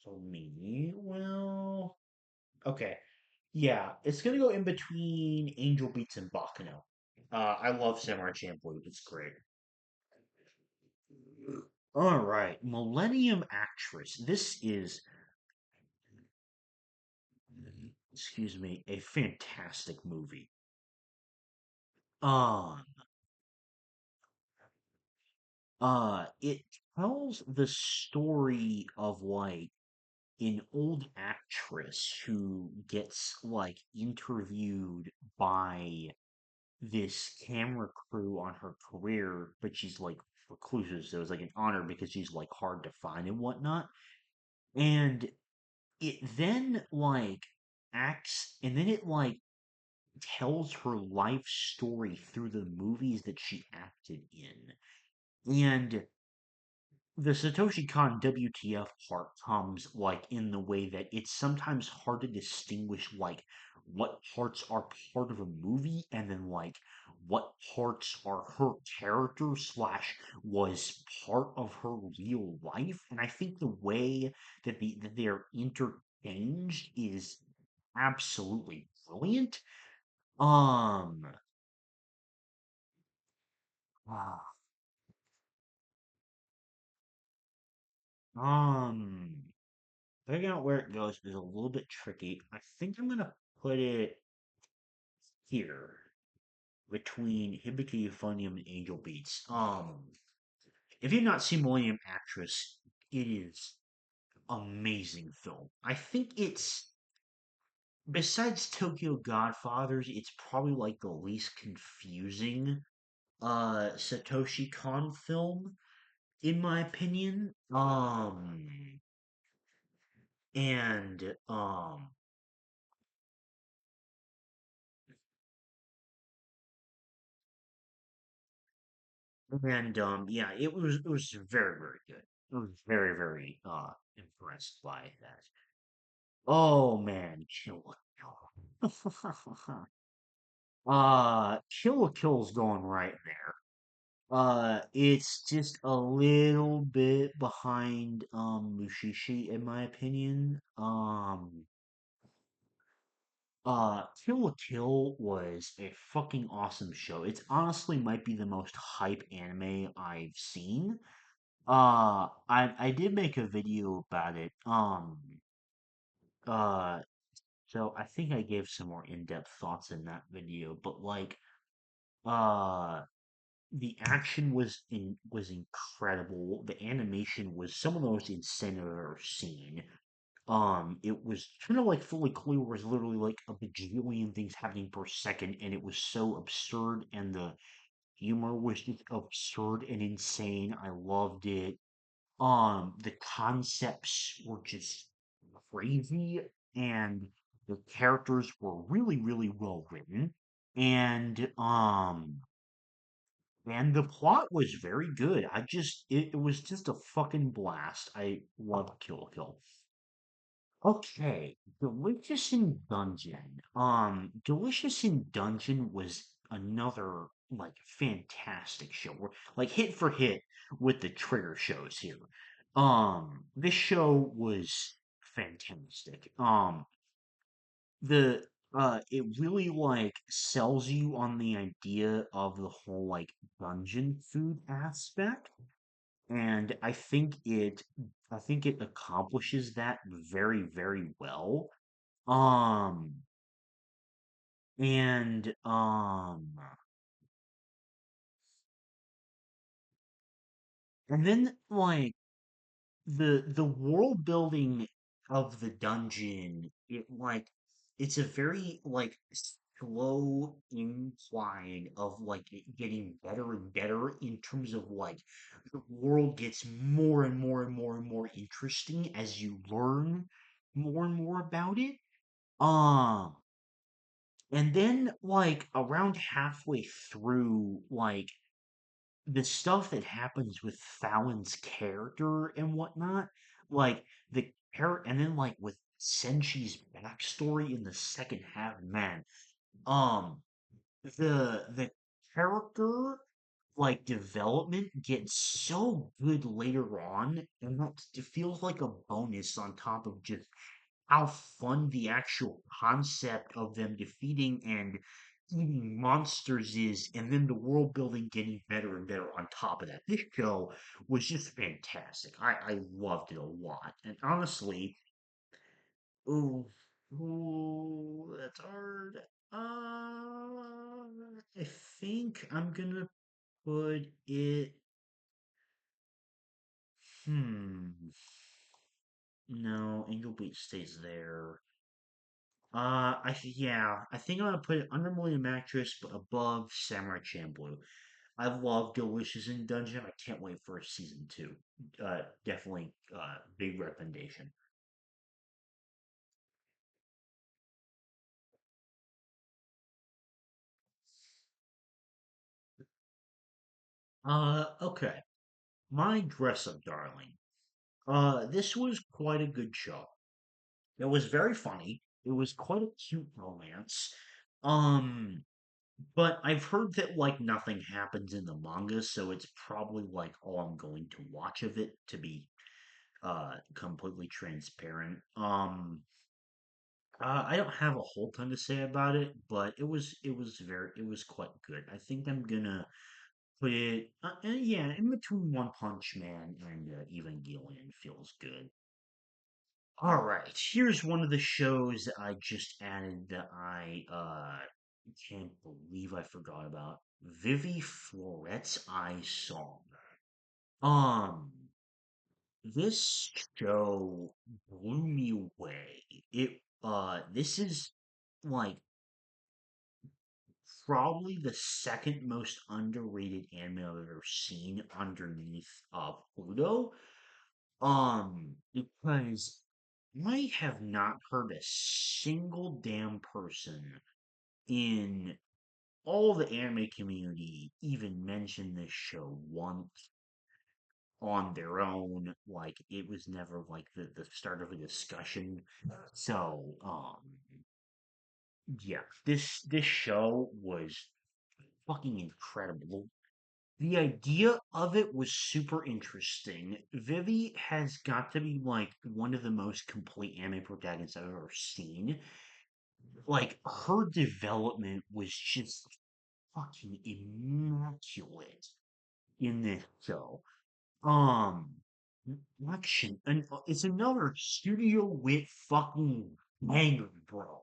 for me. Well, okay. Yeah, it's gonna go in between Angel Beats and Baccano. I love Samurai Champloo. It's great. All right, Millennium Actress. This is, excuse me, a fantastic movie. Um, it tells the story of like an old actress who gets like interviewed by this camera crew on her career, but she's like reclusive, so it's like an honor because she's like hard to find and whatnot. And it then like acts, and then it like tells her life story through the movies that she acted in. And the Satoshi Kon WTF part comes like in the way that it's sometimes hard to distinguish like what parts are part of a movie and then like what parts are her character slash was part of her real life. And I think the way that they're interchanged is absolutely brilliant. Um, ah, um, figuring out where it goes is a little bit tricky. I think I'm gonna put it here between Hibiki Euphonium and Angel Beats. If you've not seen Millennium Actress, it is amazing film. I think it's besides Tokyo Godfathers, it's probably like the least confusing Satoshi Kon film in my opinion. And yeah, it was very, very good. I was very, very impressed by that. Oh man, Kill la Kill. Kill la Kill's going right there. It's just a little bit behind Mushishi in my opinion. Kill la Kill was a fucking awesome show. It's honestly might be the most hype anime I've seen. I did make a video about it. Uh, so I think I gave some more in-depth thoughts in that video, but like, uh, the action was incredible. The animation was some of the most insane I've ever seen. It was kind of like Fully Clue, where it's literally like a bajillion things happening per second, and it was so absurd, and the humor was just absurd and insane. I loved it. The concepts were just crazy, and the characters were really, really well written, and and the plot was very good. It was just a fucking blast. I love Kill la Kill. Okay, Delicious in Dungeon. Delicious in Dungeon was another like fantastic show. We're like hit for hit with the Trigger shows here. This show was fantastic. The it really like sells you on the idea of the whole like dungeon food aspect, and I think it accomplishes that very, very well. Um, and and then like the world building of the dungeon, it's a very like slow incline of like it getting better and better in terms of like the world gets more and more and more and more interesting as you learn more and more about it. Um, and then like around halfway through, like the stuff that happens with Fallon's character and whatnot, like and then like with Senshi's backstory in the second half, man, um, the character like development gets so good later on, and it feels like a bonus on top of just how fun the actual concept of them defeating and eating monsters is, and then the world building getting better and better on top of that. This show was just fantastic. I loved it a lot. And honestly, ooh, ooh, that's hard. I think I'm gonna put it. Hmm. No, Angel Beats stays there. Yeah, I think I'm gonna put it under Millennium Mattress, but above Samurai Champloo. I love Delicious in Dungeon. I can't wait for season two. Definitely, big recommendation. Okay. My Dress Up Darling. This was quite a good show. It was very funny. It was quite a cute romance. Um, but I've heard that like nothing happens in the manga, so it's probably like all I'm going to watch of it to be completely transparent. I don't have a whole ton to say about it, but it was quite good. I think I'm gonna put it yeah, in between One Punch Man and Evangelion feels good. All right, here's one of the shows that I just added that I can't believe I forgot about. Vivi Florette's Eye Song. Um, this show blew me away. This is like probably the second most underrated anime I've ever seen underneath Pluto. Because I have not heard a single damn person in all the anime community even mention this show once on their own. Like it was never like the start of a discussion. So, yeah, this show was fucking incredible. The idea of it was super interesting. Vivi has got to be like one of the most complete anime protagonists I've ever seen. Like her development was just fucking immaculate in this show. Um, action and it's another studio wit fucking banger, bro.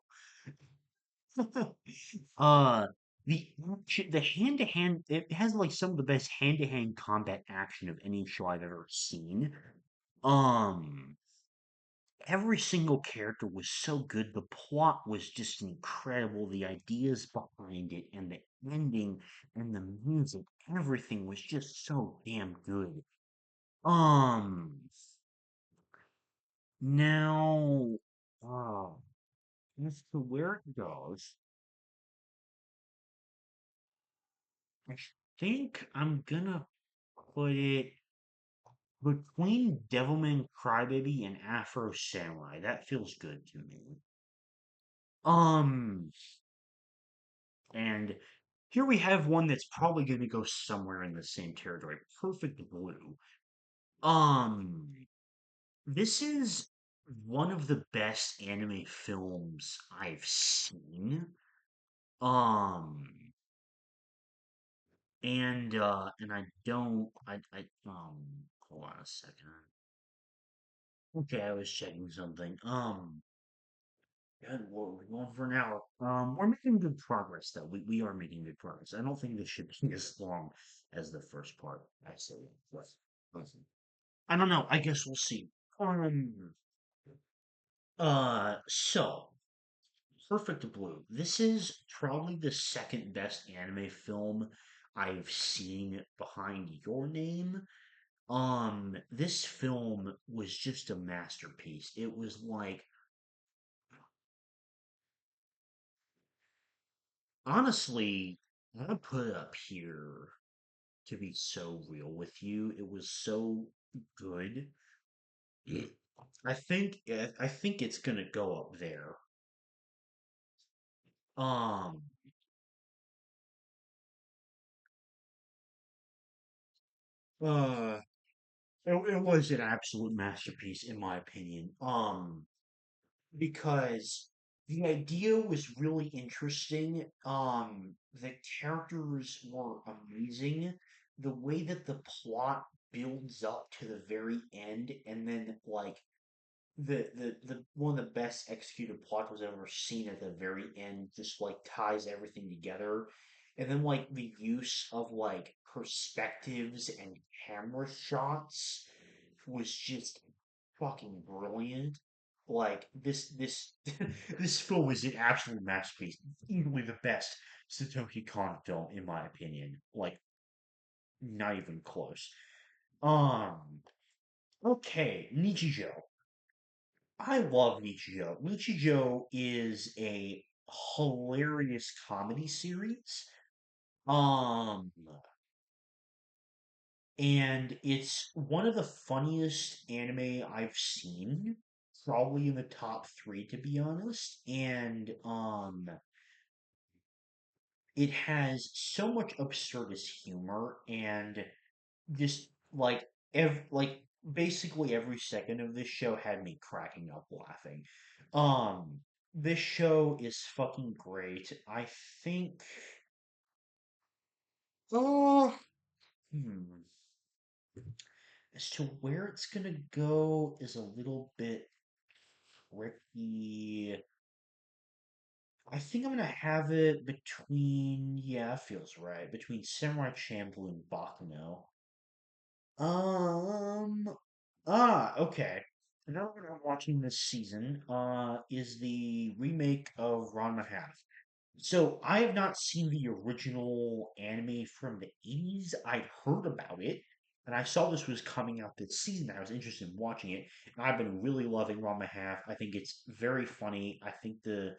uh, the hand to hand, it has like some of the best hand to hand combat action of any show I've ever seen. Um, every single character was so good. The plot was just incredible. The ideas behind it and the ending and the music, everything was just so damn good. Um, now, uh, as to where it goes, I think I'm gonna put it between Devilman Crybaby and Afro Samurai. That feels good to me. Um, and here we have one that's probably gonna go somewhere in the same territory. Perfect Blue. Um, this is one of the best anime films I've seen. Um, and I don't hold on a second. Okay, I was checking something. Good lord, we're going for an hour. We're making good progress though. We are making good progress. I don't think this should be as long as the first part. I say, but listen, I don't know. I guess we'll see. Um, so Perfect Blue. This is probably the second best anime film I've seen behind Your Name. This film was just a masterpiece. It was like, honestly, I put it up here to be so real with you. It was so good. It- I think it's gonna go up there. Um, uh, it was an absolute masterpiece in my opinion. Because the idea was really interesting. The characters were amazing. The way that the plot builds up to the very end, and then like the one of the best executed plots was ever seen at the very end, just like ties everything together. And then like the use of like perspectives and camera shots was just fucking brilliant. Like this this film is an absolute masterpiece. Easily the best Satoshi Kon film in my opinion. Like not even close. Um okay, Nichijou. I love Nichijou. Nichijou is a hilarious comedy series. Um and it's one of the funniest anime I've seen, probably in the top three, to be honest. And it has so much absurdist humor, and just like basically every second of this show had me cracking up laughing. Um, this show is fucking great. I think. Oh, hmm. As to where it's gonna go is a little bit tricky. I think I'm gonna have it between, yeah, feels right, between Samurai Champloo and Bakuno. Um, okay. Another one I'm watching this season, is the remake of Ranma Half. So I have not seen the original anime from the 80s. I'd heard about it, and I saw this was coming out this season. I was interested in watching it, and I've been really loving Ranma Half. I think it's very funny. I think the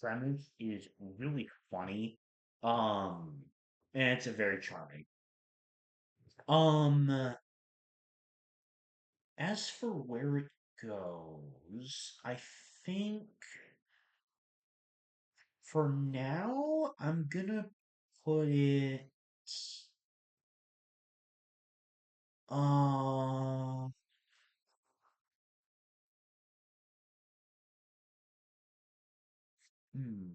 premise is really funny. Um, and it's a very charming. Um, as for where it goes, I think for now I'm gonna put it. Uh, hmm,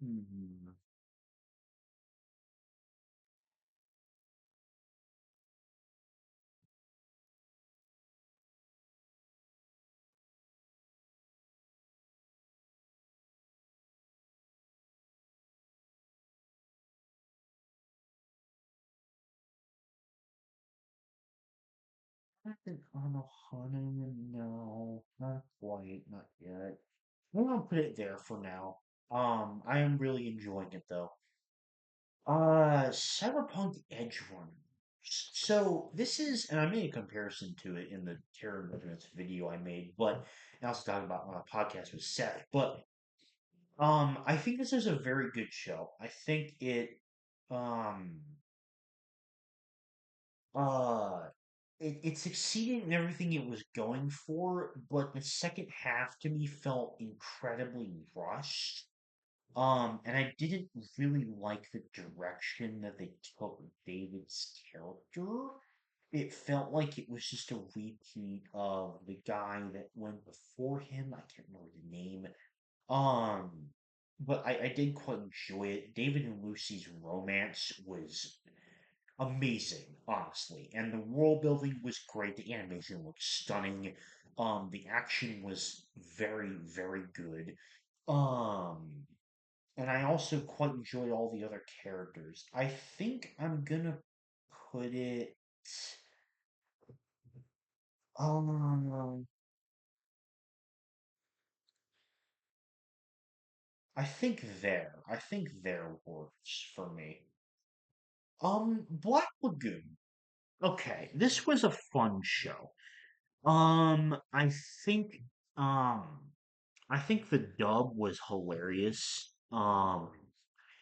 hmm. Nothing on Ohana, no, not quite, not yet. I'm gonna put it there for now. I am really enjoying it though. Cyberpunk Edge Runners. So this is, and I made a comparison to it in the Terror Regiments video I made, but I also talked about on a podcast with Seth. But I think this is a very good show. I think um, uh, it succeeded in everything it was going for, but the second half to me felt incredibly rushed. And I didn't really like the direction that they took David's character. It felt like it was just a repeat of the guy that went before him. I can't remember the name. Um, but I did quite enjoy it. David and Lucy's romance was amazing, honestly. And the world building was great. The animation looked stunning. The action was very, very good. Um, and I also quite enjoyed all the other characters. I think I'm gonna put it. Um, I think there. I think there works for me. Black Lagoon. Okay, this was a fun show. I think, um, I think the dub was hilarious.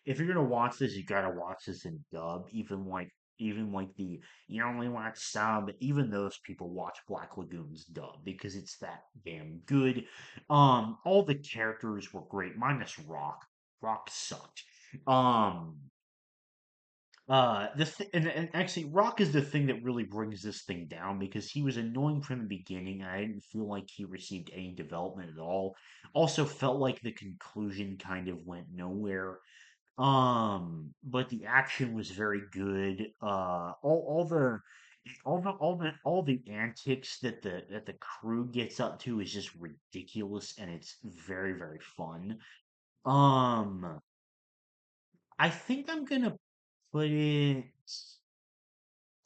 If you're gonna watch this, you gotta watch this in dub. Even like the you only watch sub. Even those people watch Black Lagoon's dub because it's that damn good. All the characters were great, minus Rock. Rock sucked. Um, and actually, Rock is the thing that really brings this thing down because he was annoying from the beginning. And I didn't feel like he received any development at all. Also, felt like the conclusion kind of went nowhere. But the action was very good. All the all the antics that the crew gets up to is just ridiculous, and it's very very fun. Um, I think I'm gonna put it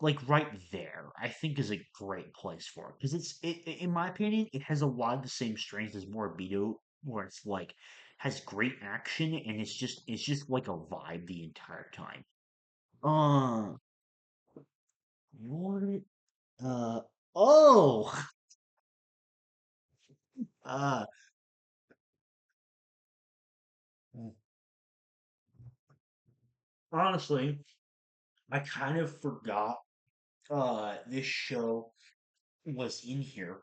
like right there. I think is a great place for it because in my opinion, it has a lot of the same strengths as Morbido, where it's like has great action and it's just like a vibe the entire time. Uh, what? Uh, oh, uh, honestly, I kind of forgot this show was in here.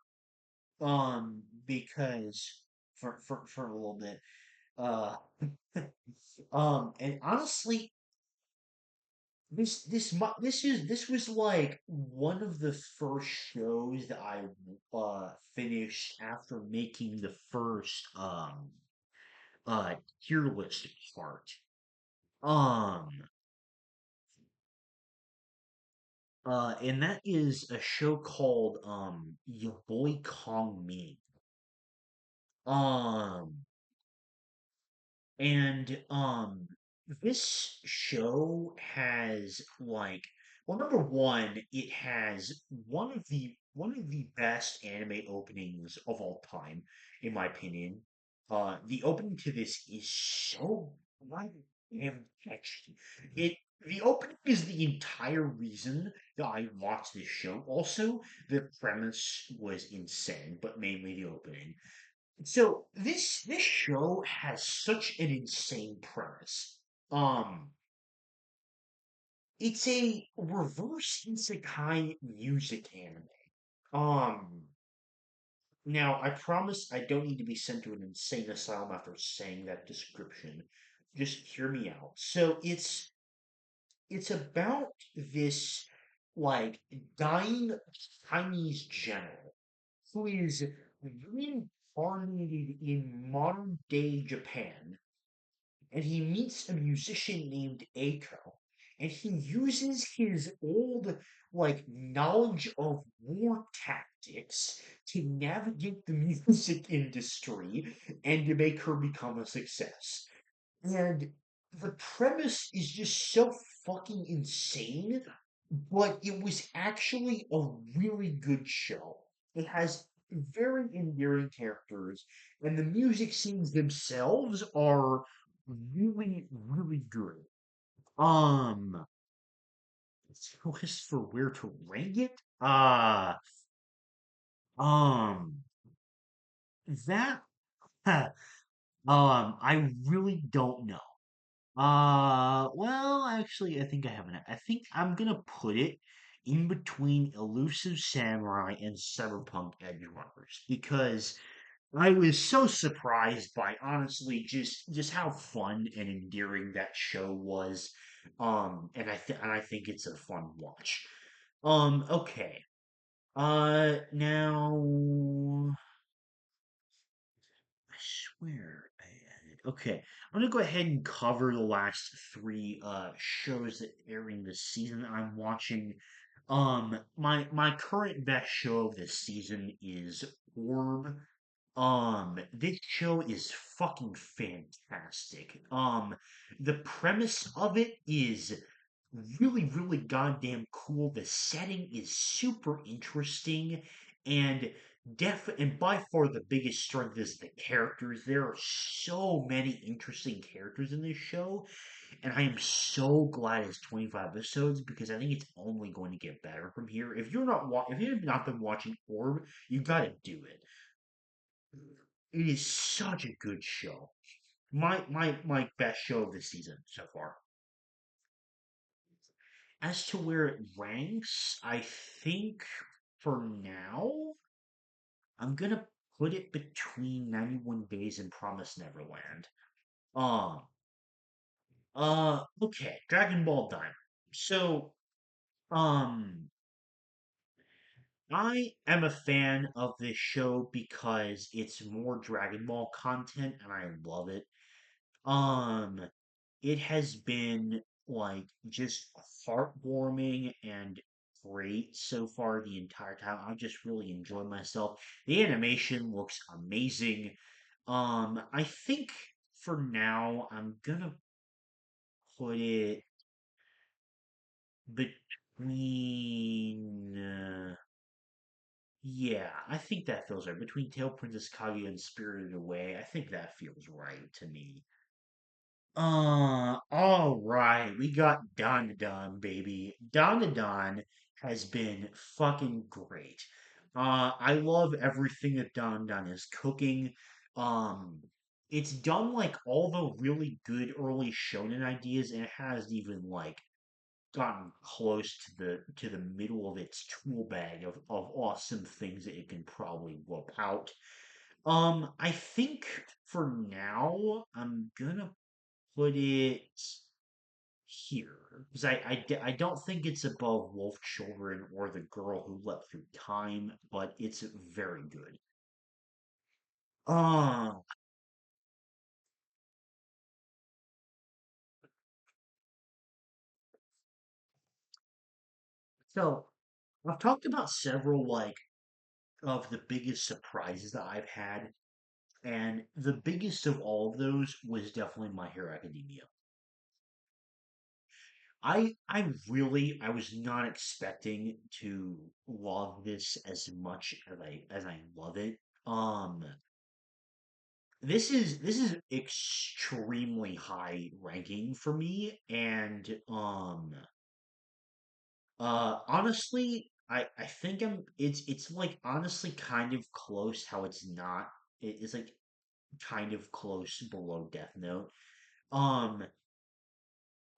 Because for a little bit. Uh, and honestly, this was like one of the first shows that I finished after making the first tier list part. Um and that is a show called Your Boy Kong Me. Um And this show has like well number one, it has one of the best anime openings of all time, in my opinion. The opening to this is so goddamn catchy. It the opening is the entire reason that I watched this show. Also, the premise was insane, but mainly the opening. So this show has such an insane premise. Um, it's a reverse isekai music anime. Um, Now I promise I don't need to be sent to an insane asylum after saying that description. Just hear me out. So it's about this like dying Chinese general who is reincarnated in modern day Japan, and he meets a musician named Aiko, and he uses his old like knowledge of war tactics to navigate the music industry and to make her become a success. And the premise is just so fucking insane, but it was actually a really good show. It has very endearing characters, and the music scenes themselves are really, really good. Um, so as for where to rank it, um, that, I really don't know. Well, actually, I think I have an. I think I'm gonna put it in between Elusive Samurai and Cyberpunk Edge Runners because I was so surprised by honestly just how fun and endearing that show was. And I think it's a fun watch. Okay. Now I swear. Okay, I'm gonna go ahead and cover the last three shows that airing this season that I'm watching. My current best show of this season is Orb. This show is fucking fantastic. The premise of it is really, really goddamn cool. The setting is super interesting, and and by far the biggest strength is the characters. There are so many interesting characters in this show, and I am so glad it's 25 episodes because I think it's only going to get better from here. If you have not been watching Orb, you gotta do it. It is such a good show. My best show of the season so far. As to where it ranks, I think for now I'm gonna put it between 91 Days and Promise Neverland. Um, okay, Dragon Ball Diamond. So, um, I am a fan of this show because it's more Dragon Ball content and I love it. Um, it has been like just heartwarming and great so far the entire time. I just really enjoy myself. The animation looks amazing. I think for now I'm gonna put it between. Yeah, I think that feels right. Between Tail Princess Kaguya and Spirited Away, I think that feels right to me. All right. We got Don Don, baby. Don Don has been fucking great. I love everything that Don Don is cooking. Um, it's done like all the really good early shonen ideas, and it has even like gotten close to the middle of its tool bag of awesome things that it can probably whoop out. I think for now I'm gonna put it here because I don't think it's above Wolf Children or The Girl Who Leapt Through Time, but it's very good. Uh, so I've talked about several like of the biggest surprises that I've had, and the biggest of all of those was definitely My Hero Academia. I was not expecting to love this as much as I love it. Um, this is extremely high ranking for me, and honestly, I think it's like honestly kind of close how it's not. It's like kind of close below Death Note. Um,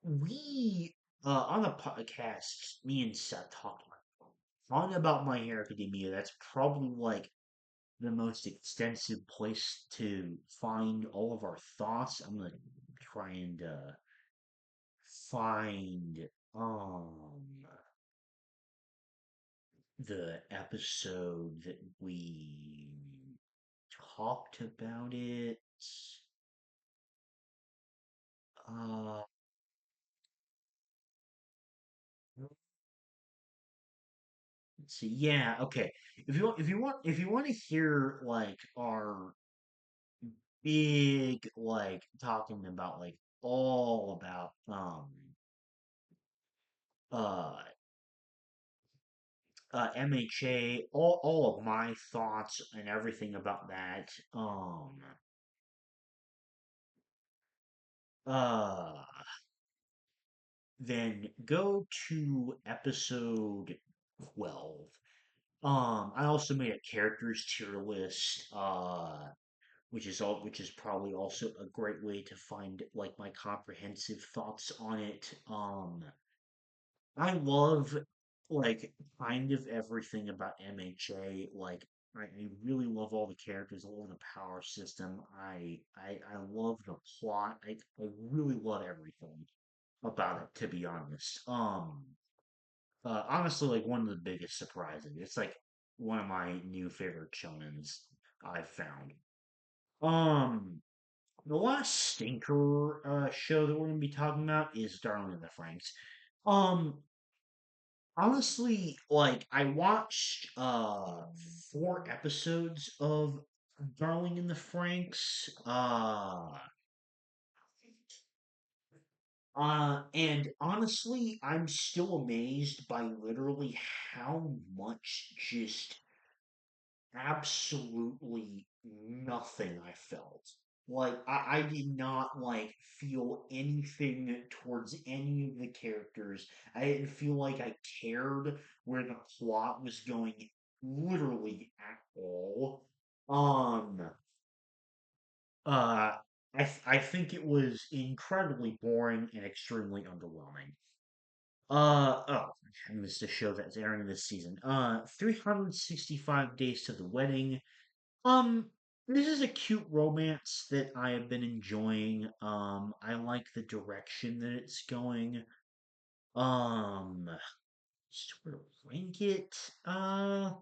we on the podcast, me and Seth talked on about My Hero Academia. That's probably like the most extensive place to find all of our thoughts. I'm gonna try and find the episode that we talked about it. Uh, let's see. Yeah, okay. If you want to hear like our big like talking about like all about uh MHA, all of my thoughts and everything about that. Uh, then go to episode 12. I also made a characters tier list, which is probably also a great way to find like my comprehensive thoughts on it. I love like kind of everything about MHA. Like I really love all the characters, I love the power system. I love the plot. I really love everything about it, to be honest. Honestly, like one of the biggest surprises. It's like one of my new favorite shonens I've found. Um, the last stinker show that we're gonna be talking about is Darling in the Franxx. Um, Honestly, like I watched 4 episodes of Darling in the Franxx. And honestly, I'm still amazed by literally how much just absolutely nothing I felt. Like I did not like feel anything towards any of the characters. I didn't feel like I cared where the plot was going literally at all. Um uh I think it was incredibly boring and extremely underwhelming. Oh, and this is the show that's airing this season. 365 Days to the Wedding. Um, this is a cute romance that I have been enjoying. I like the direction that it's going. Um, sort of rank it. I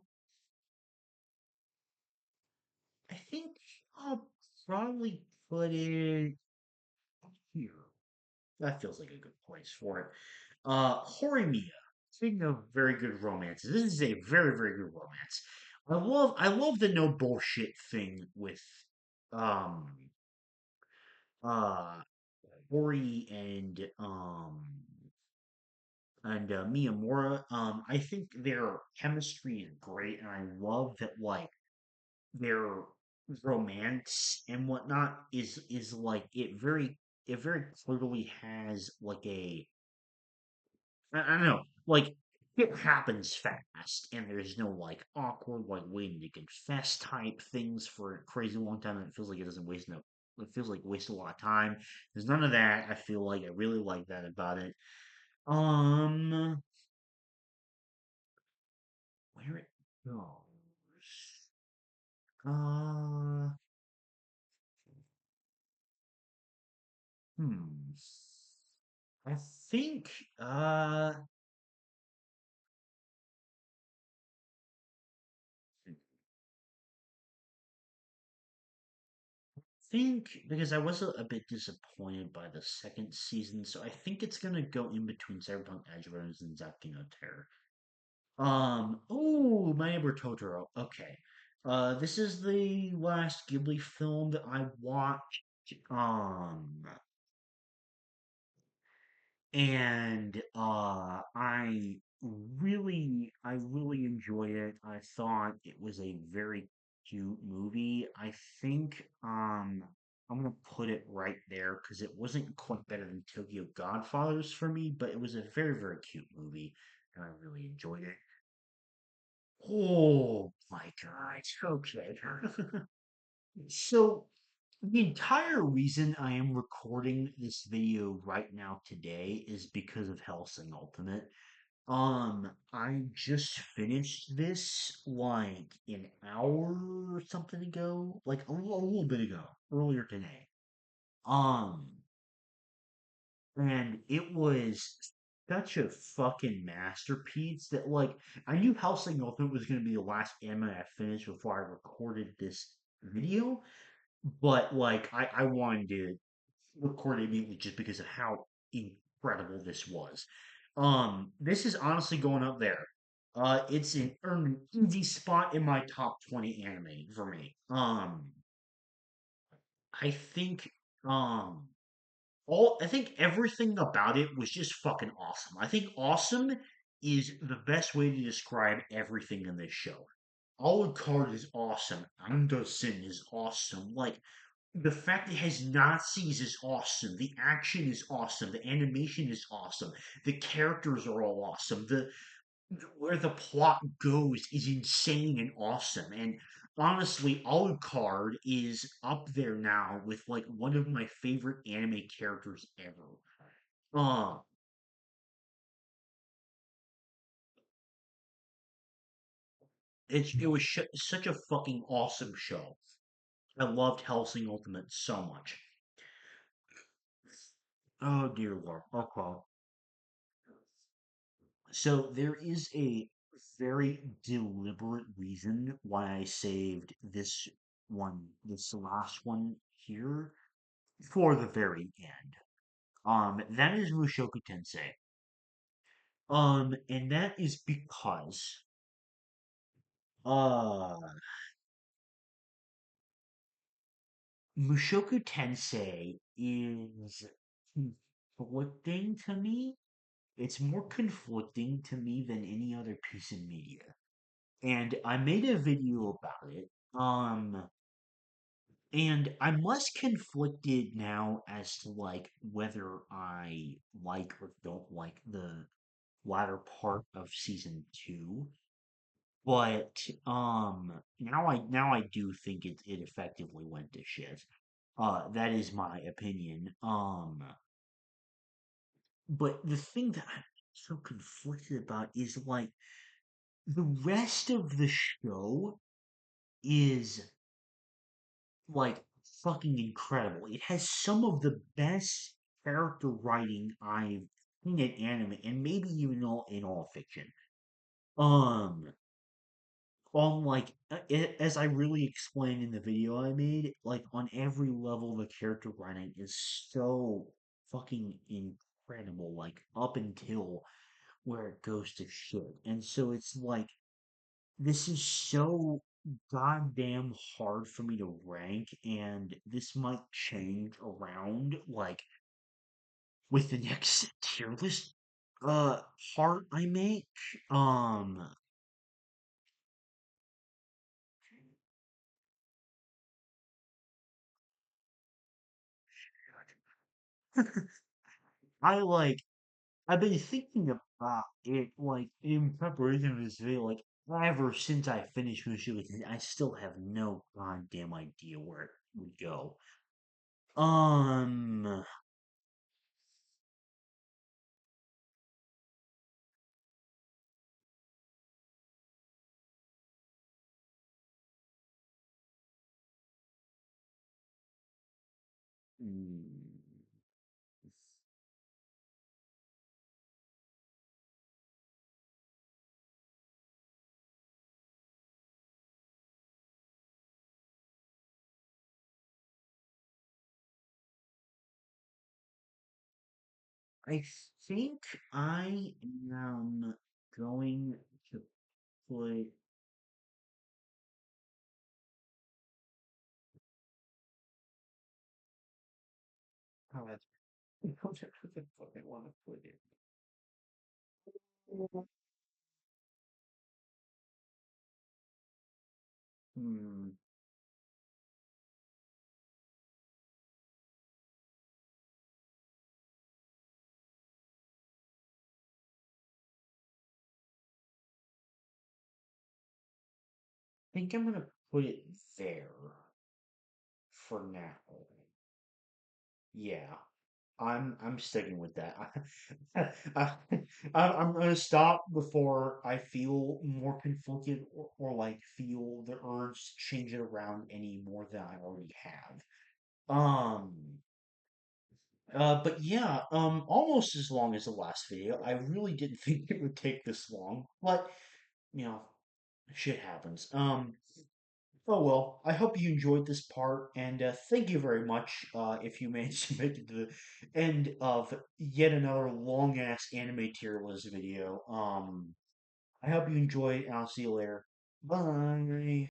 think I'll probably put it here. That feels like a good place for it. Horimiya. Speaking of very good romances, this is a very, very good romance. I love the no bullshit thing with um uh Ori and Miyamura. I think their chemistry is great, and I love that like their romance and whatnot is like it very clearly has like I don't know, like it happens fast, and there's no like awkward like waiting to confess type things for a crazy long time. And it feels like it doesn't waste no. It feels like waste a lot of time. There's none of that. I feel like I really like that about it. Um, where it goes. Uh, hmm. I think think because I was a bit disappointed by the second season, so I think it's gonna go in between Cyberpunk Edge Runners and Zaki no Terror. Oh, My Neighbor Totoro. Okay. This is the last Ghibli film that I watched. And I really enjoyed it. I thought it was a very cute movie. I think I'm gonna put it right there because it wasn't quite better than Tokyo Godfathers for me, but it was a very, very cute movie, and I really enjoyed it. Oh my God. Okay. So the entire reason I am recording this video right now today is because of Hellsing Ultimate. I just finished this like an hour or something ago, like a little bit ago, earlier today. Um, and it was such a fucking masterpiece that like I knew Hellsing Ultimate was going to be the last anime I finished before I recorded this video, but like I wanted to record it immediately just because of how incredible this was. This is honestly going up there. It's an earned an easy spot in my top 20 anime for me. I think um I think everything about it was just fucking awesome. I think awesome is the best way to describe everything in this show. Alucard is awesome. Anderson is awesome. Like the fact it has Nazis is awesome. The action is awesome. The animation is awesome. The characters are all awesome. The where the plot goes is insane and awesome. And honestly, Alucard is up there now with like one of my favorite anime characters ever. Uh, it was such a fucking awesome show. I loved Hellsing Ultimate so much. Oh dear lord. Okay. So there is a very deliberate reason why I saved this last one here for the very end. That is Mushoku Tensei. And that is because uh Mushoku Tensei is conflicting to me. It's more conflicting to me than any other piece of media. And I made a video about it. And I'm less conflicted now as to like whether I like or don't like the latter part of season two. But now I do think it effectively went to shit. That is my opinion. But the thing that I'm so conflicted about is like the rest of the show is like fucking incredible. It has some of the best character writing I've seen in anime, and maybe even all fiction. Um, on like as I really explained in the video I made, like on every level, the character writing is so fucking incredible. Like up until where it goes to shit. And so it's like this is so goddamn hard for me to rank, and this might change around like with the next tier list uh part I make. Um I like I've been thinking about it like in preparation for this video, like ever since I finished Mushu, I still have no goddamn idea where it would go. Um, mm, I think I am going to put. Oh, that's. I don't know what the fuck I want to put it. Hmm. I think I'm gonna put it there for now. Yeah. I'm sticking with that. I, I'm gonna stop before I feel more conflicted or like feel the urge to change it around any more than I already have. Um, but yeah, almost as long as the last video. I really didn't think it would take this long, but you know, shit happens. Oh well, I hope you enjoyed this part, and thank you very much if you managed to make it to the end of yet another long ass anime tier list video. I hope you enjoyed, and I'll see you later. Bye.